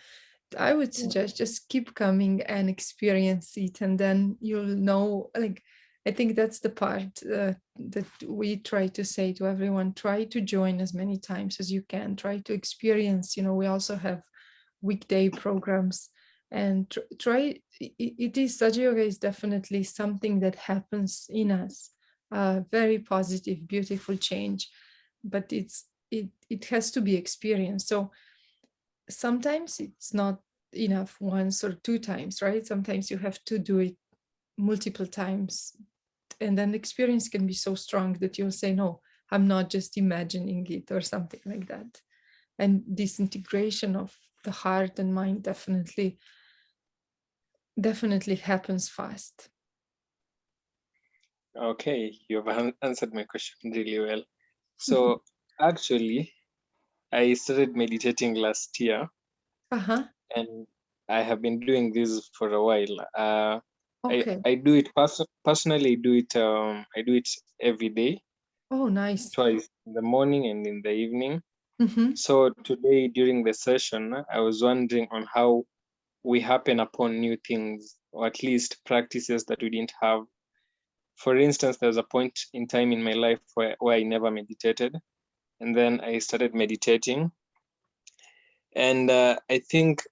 I would suggest just keep coming and experience it, and then you'll know, like, I think that's the part that we try to say to everyone: try to join as many times as you can, try to experience. We also have weekday programs, and try, it is, Saja Yoga is definitely something that happens in us, very positive, beautiful change, but it has to be experienced. So sometimes it's not enough once or two times, right? Sometimes you have to do it multiple times, and then the experience can be so strong that you'll say, no, I'm not just imagining it, or something like that. And this integration of the heart and mind definitely happens fast. Okay, you have answered my question really well. So actually, I started meditating last year, and I have been doing this for a while. Okay. I do it personally. I do it every day. Oh, nice. Twice, in the morning and in the evening. Mm-hmm. So today during the session, I was wondering on how we happen upon new things, or at least practices that we didn't have. For instance, there was a point in time in my life where I never meditated, and then I started meditating. And I think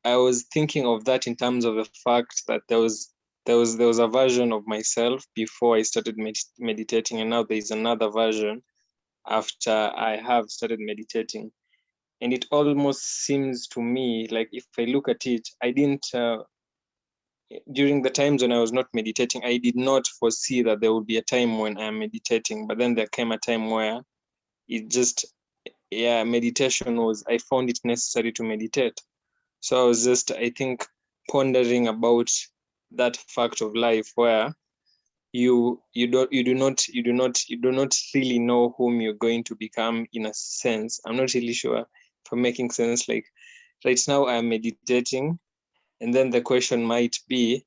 I was thinking of that in terms of the fact that there was a version of myself before I started meditating, and now there is another version after I have started meditating. And it almost seems to me like if I look at it, I didn't, during the times when I was not meditating, I did not foresee that there would be a time when I'm meditating. But then there came a time where it just, yeah, meditation was, I found it necessary to meditate. So I was just, I think, pondering about that fact of life where you do not really know whom you're going to become, in a sense. I'm not really sure if I'm making sense. Like right now I'm meditating, and then the question might be,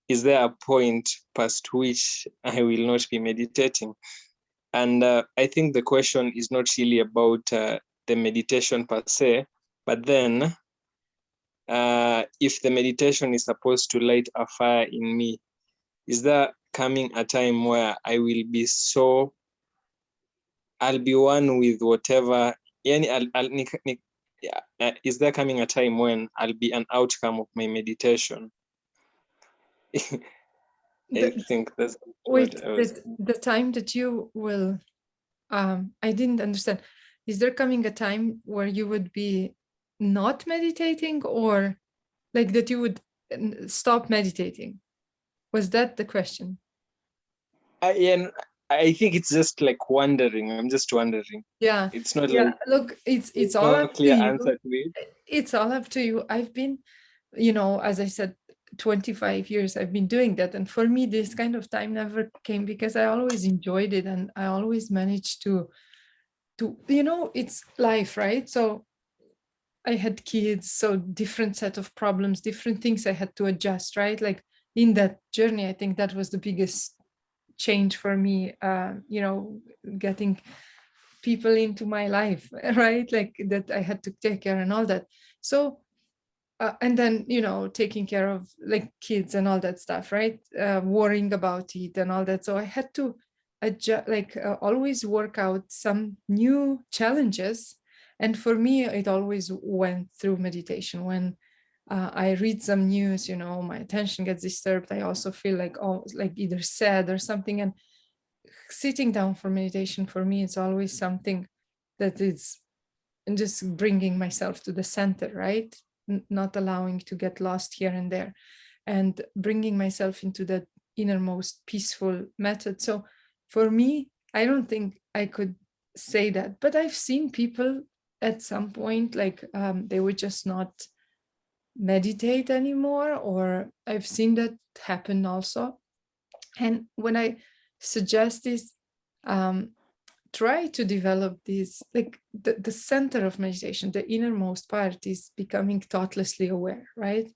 is there a point past which I will not be meditating? And I think the question is not really about the meditation per se, but then if the meditation is supposed to light a fire in me, is there coming a time where I will be so, I'll be one with whatever, is there coming a time when I'll be an outcome of my meditation? I think that's Wait, what I was. the time that you will, I didn't understand. Is there coming a time where you would be not meditating, or like that you would stop meditating? Was that the question? I think it's just like wondering. I'm just wondering. Yeah. It's not Yeah. like Look, it's there's all no up to clear you. answer to it. It's all up to you. I've been, as I said, 25 years I've been doing that. And for me, this kind of time never came because I always enjoyed it, and I always managed to it's life, right? So I had kids, so different set of problems, different things I had to adjust, right? Like in that journey, I think that was the biggest change for me, getting people into my life, right? Like that I had to take care and all that. So and then taking care of like kids and all that stuff, right? Worrying about it and all that. So I had to adjust, like always work out some new challenges. And for me it always went through meditation. When I read some news, my attention gets disturbed, I also feel like, oh, like either sad or something. And sitting down for meditation for me, it's always something that is just bringing myself to the center, right? Not allowing to get lost here and there, and bringing myself into that innermost peaceful method. So for me, I don't think I could say that, but I've seen people at some point, like they would just not meditate anymore, or I've seen that happen also. And when I suggest this, try to develop this, like the center of meditation, the innermost part is becoming thoughtlessly aware, right?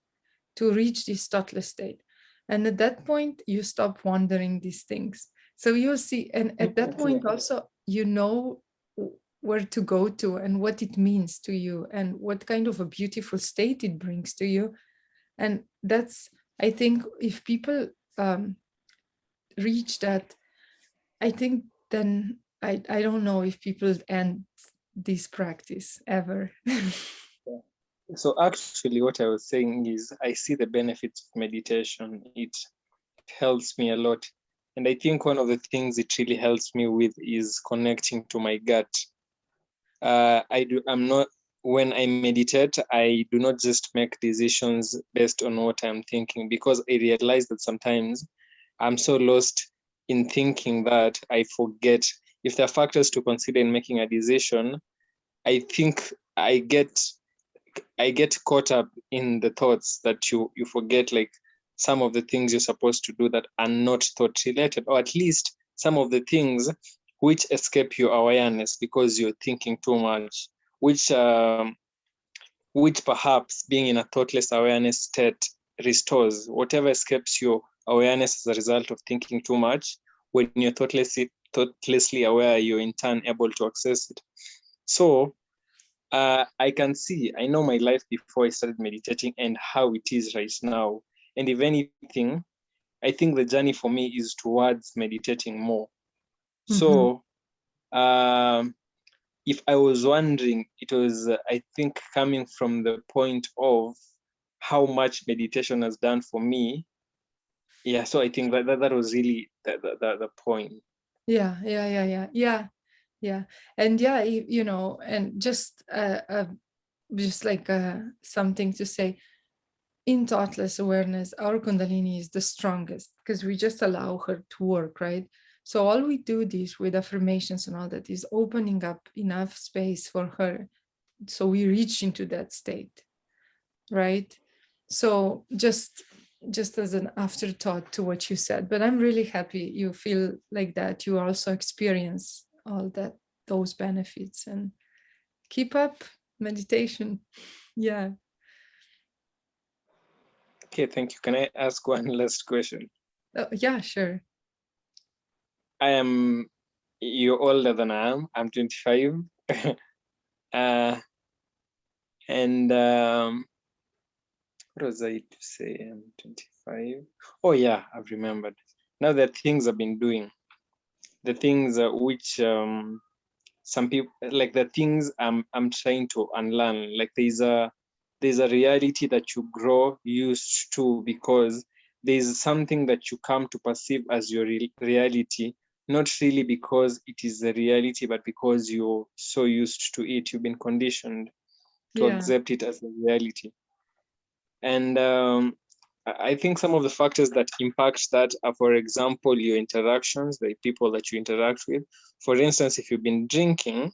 To reach this thoughtless state. And at that point, you stop wondering these things. So you'll see, and at that point also, where to go to and what it means to you and what kind of a beautiful state it brings to you. And that's, I think, if people reach that, I think then I don't know if people end this practice ever. So actually what I was saying is I see the benefits of meditation. It helps me a lot. And I think one of the things it really helps me with is connecting to my gut. When I meditate, I do not just make decisions based on what I'm thinking, because I realize that sometimes I'm so lost in thinking that I forget. If there are factors to consider in making a decision, I think I get caught up in the thoughts that you forget, like some of the things you're supposed to do that are not thought related, or at least some of the things which escape your awareness because you're thinking too much, which perhaps being in a thoughtless awareness state restores. Whatever escapes your awareness as a result of thinking too much, when you're thoughtlessly aware, you're in turn able to access it. So I know my life before I started meditating and how it is right now. And if anything, I think the journey for me is towards meditating more. So if I was wondering, it was, I think, coming from the point of how much meditation has done for me. Yeah, so I think that was really the point. Yeah. Yeah. And yeah, you know, and just like something to say, in thoughtless awareness, our Kundalini is the strongest because we just allow her to work, right? So all we do this with affirmations and all that is opening up enough space for her, so we reach into that state, right? So just as an afterthought to what you said, but I'm really happy you feel like that. You also experience all that, those benefits, and keep up meditation. Yeah. Okay, thank you. Can I ask one last question? Oh, yeah, sure. You're older than I am. I'm 25. And what was I to say? I'm 25. Oh yeah, I've remembered. Now the things I've been doing, the things which some people, like the things I'm trying to unlearn. Like there's a reality that you grow used to, because there's something that you come to perceive as your reality, not really because it is a reality, but because you're so used to it. You've been conditioned to Yeah. accept it as a reality. And I think some of the factors that impact that are, for example, your interactions, the people that you interact with. For instance, if you've been drinking,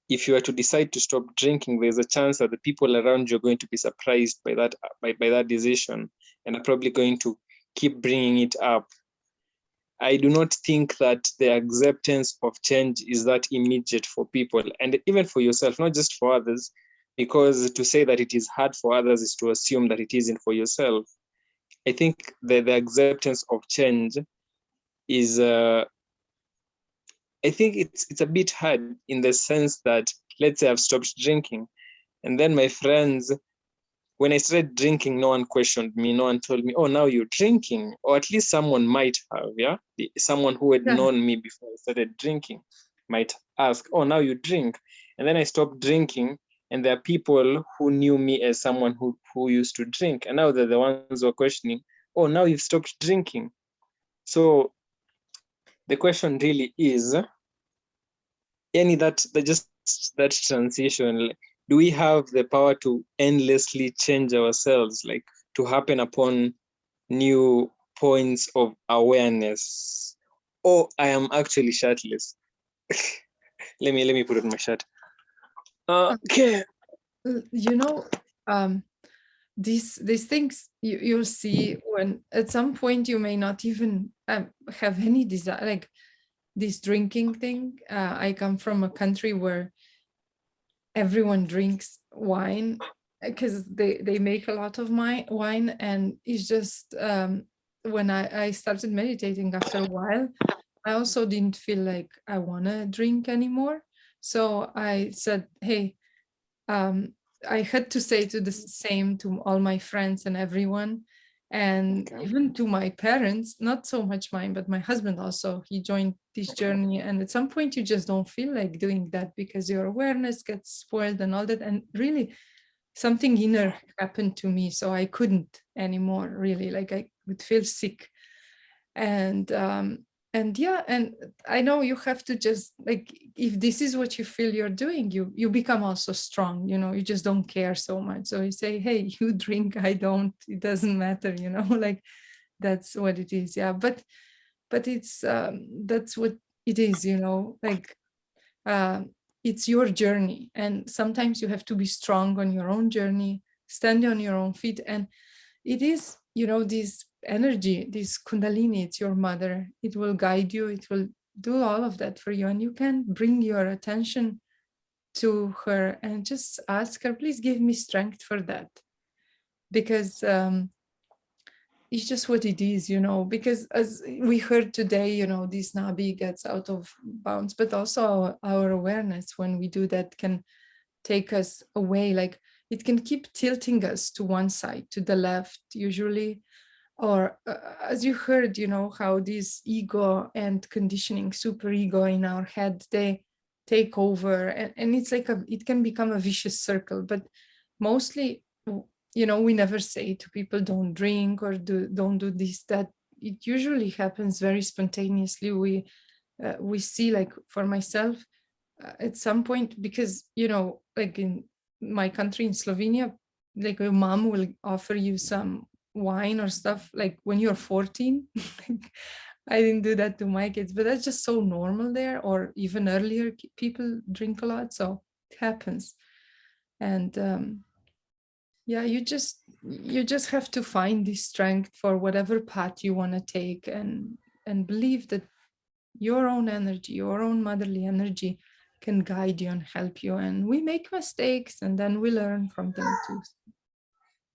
if you are to decide to stop drinking, there's a chance that the people around you are going to be surprised by that by that decision, and are probably going to keep bringing it up. I do not think that the acceptance of change is that immediate for people, and even for yourself, not just for others, because to say that it is hard for others is to assume that it isn't for yourself. I think the acceptance of change is, I think it's a bit hard, in the sense that, let's say I've stopped drinking, and then my friends, when I started drinking, no one questioned me. No one told me, oh, now you're drinking. Or at least someone might have, yeah? Someone who had Yeah. known me before I started drinking might ask, oh, now you drink. And then I stopped drinking, and there are people who knew me as someone who used to drink. And now they're the ones who are questioning, oh, now you've stopped drinking. So the question really is, that transition, like, do we have the power to endlessly change ourselves, like to happen upon new points of awareness? Or I am actually shirtless. let me put on my shirt. Okay. You know, these things you'll see when at some point you may not even have any desire, like this drinking thing. I come from a country where everyone drinks wine because they make a lot of wine, and it's just when I started meditating after a while, I also didn't feel like I want to drink anymore. So I said, hey, I had to say to the same to all my friends and everyone, and Okay. even to my parents, not so much mine, but my husband also, he joined this journey. And at some point you just don't feel like doing that because your awareness gets spoiled and all that. And really something inner happened to me. So I couldn't anymore, really, like I would feel sick. And yeah, and I know you have to just, like, if this is what you feel you're doing, you become also strong, you know, you just don't care so much. So you say, hey, you drink, I don't, it doesn't matter, you know, like that's what it is. Yeah, but it's that's what it is, you know, like it's your journey, and sometimes you have to be strong on your own journey, stand on your own feet. And it is, you know, this energy, this kundalini, it's your mother. It will guide you, it will do all of that for you, and you can bring your attention to her and just ask her, please give me strength for that, because it's just what it is, you know, because as we heard today, you know, this Nabhi gets out of bounds, but also our awareness when we do that can take us away. Like it can keep tilting us to one side, to the left usually, or as you heard, you know, how this ego and conditioning, super ego in our head, they take over, and it's like it can become a vicious circle. But mostly, you know, we never say to people don't drink or don't do this, that. It usually happens very spontaneously. We see, like for myself, at some point, because, you know, like in my country, in Slovenia, like your mom will offer you some wine or stuff like when you're 14. Like, I didn't do that to my kids, but that's just so normal there. Or even earlier, people drink a lot, so it happens. And yeah, you just have to find the strength for whatever path you want to take, and believe that your own energy, your own motherly energy, can guide you and help you. And we make mistakes, and then we learn from them too.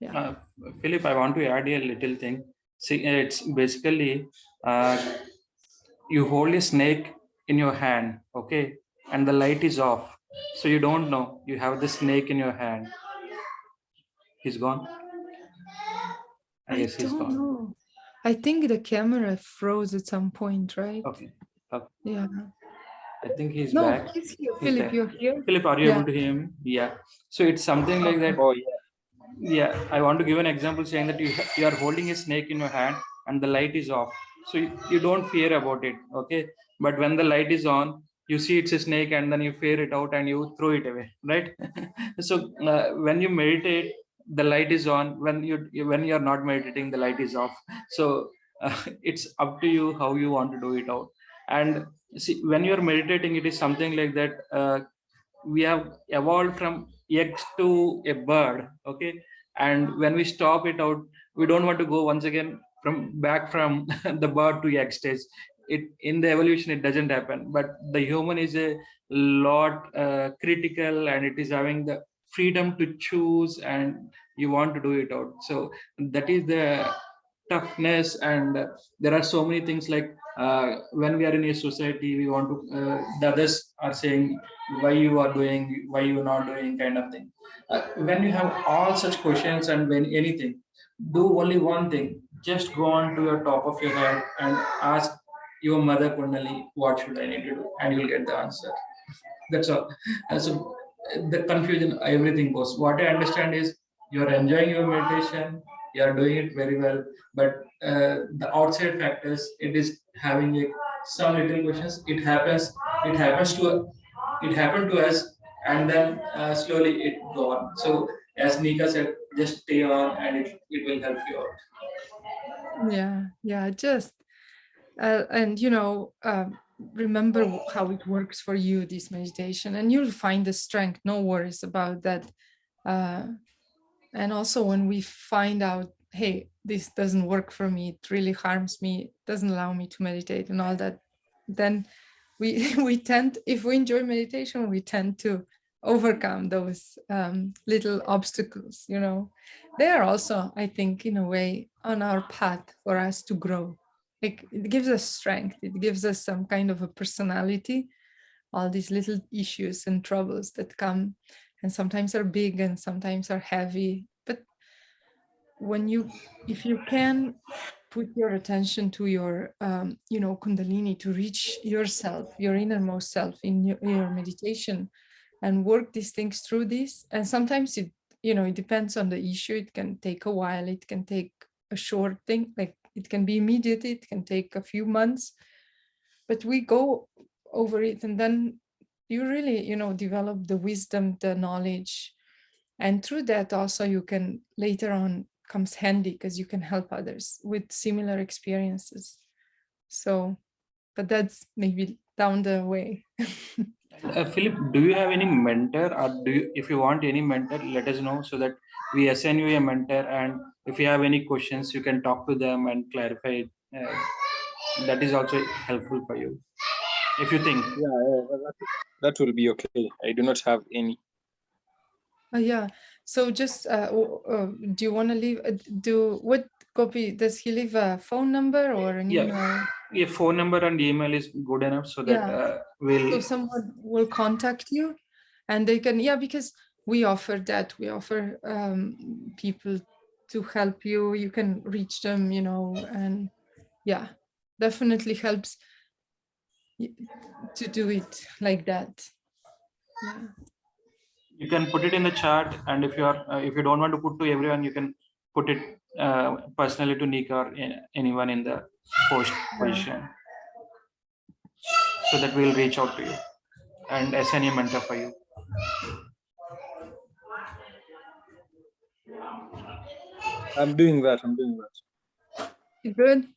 Yeah. Philip, I want to add a little thing. See, it's basically you hold a snake in your hand, okay, and the light is off, so you don't know you have the snake in your hand. He's gone. I I guess he's don't gone. know. I think the camera froze at some point, right? Okay. Yeah. I think he's No, back. he's here. He's Philip, there. you're here? Philip, are you Yeah. able to hear me? Yeah. So it's something like that. Oh yeah. Yeah, I want to give an example saying that you are holding a snake in your hand and the light is off. So you don't fear about it, okay? But when the light is on, you see it's a snake and then you fear it out and you throw it away, right? So when you meditate, the light is on. When you are not meditating, the light is off. So it's up to you how you want to do it out. And see, when you are meditating, it is something like that. We have evolved from eggs to a bird, okay, and when we stop it out, we don't want to go once again back from the bird to egg stage. It in the evolution it doesn't happen, but the human is a lot critical, and it is having the freedom to choose, and you want to do it out. So that is the toughness. And there are so many things like when we are in a society, we want to the others are saying why you are doing, why you are not doing, kind of thing. When you have all such questions and when anything, do only one thing: just go on to your top of your head and ask your mother Kundali, what should I need to do, and you'll get the answer. That's all. And so the confusion, everything goes. What I understand is you're enjoying your meditation, you're doing it very well, but the outside factors, it is having some little questions. It happened to us, and then slowly it go on. So as Nika said, just stay on, and it will help you out. Yeah, just and you know, remember how it works for you, this meditation, and you'll find the strength. No worries about that. And also when we find out, hey, this doesn't work for me, it really harms me, it doesn't allow me to meditate and all that, then we we tend, if we enjoy meditation, we tend to overcome those little obstacles, you know. They are also, I think, in a way on our path for us to grow. Like, it gives us strength, it gives us some kind of a personality. All these little issues and troubles that come, and sometimes are big and sometimes are heavy, but when you, if you can put your attention to your you know, kundalini, to reach yourself, your innermost self in your meditation, and work these things through this. And sometimes it, you know, it depends on the issue, it can take a while, it can take a short thing, like it can be immediate, it can take a few months, but we go over it, and then you really, you know, develop the wisdom, the knowledge, and through that also you can later on comes handy, because you can help others with similar experiences. So, but that's maybe down the way. Philip, do you have any mentor, or do you, if you want any mentor, let us know so that we assign you a mentor, and if you have any questions, you can talk to them and clarify it. That is also helpful for you, if you think. Yeah, that will be okay. I do not have any. Yeah, so just do you want to leave, what copy, does he leave a phone number or an email? A phone number and email is good enough, so that So we'll someone will contact you, and they can, yeah, because we offer that, we offer people to help you, you can reach them, you know, and yeah, definitely helps to do it like that. Yeah. you can put it in the chat, and if you don't want to put to everyone, you can put it personally to Nika or anyone in the post position, so that we'll reach out to you. and SNE mentor for you. I'm doing that. Good.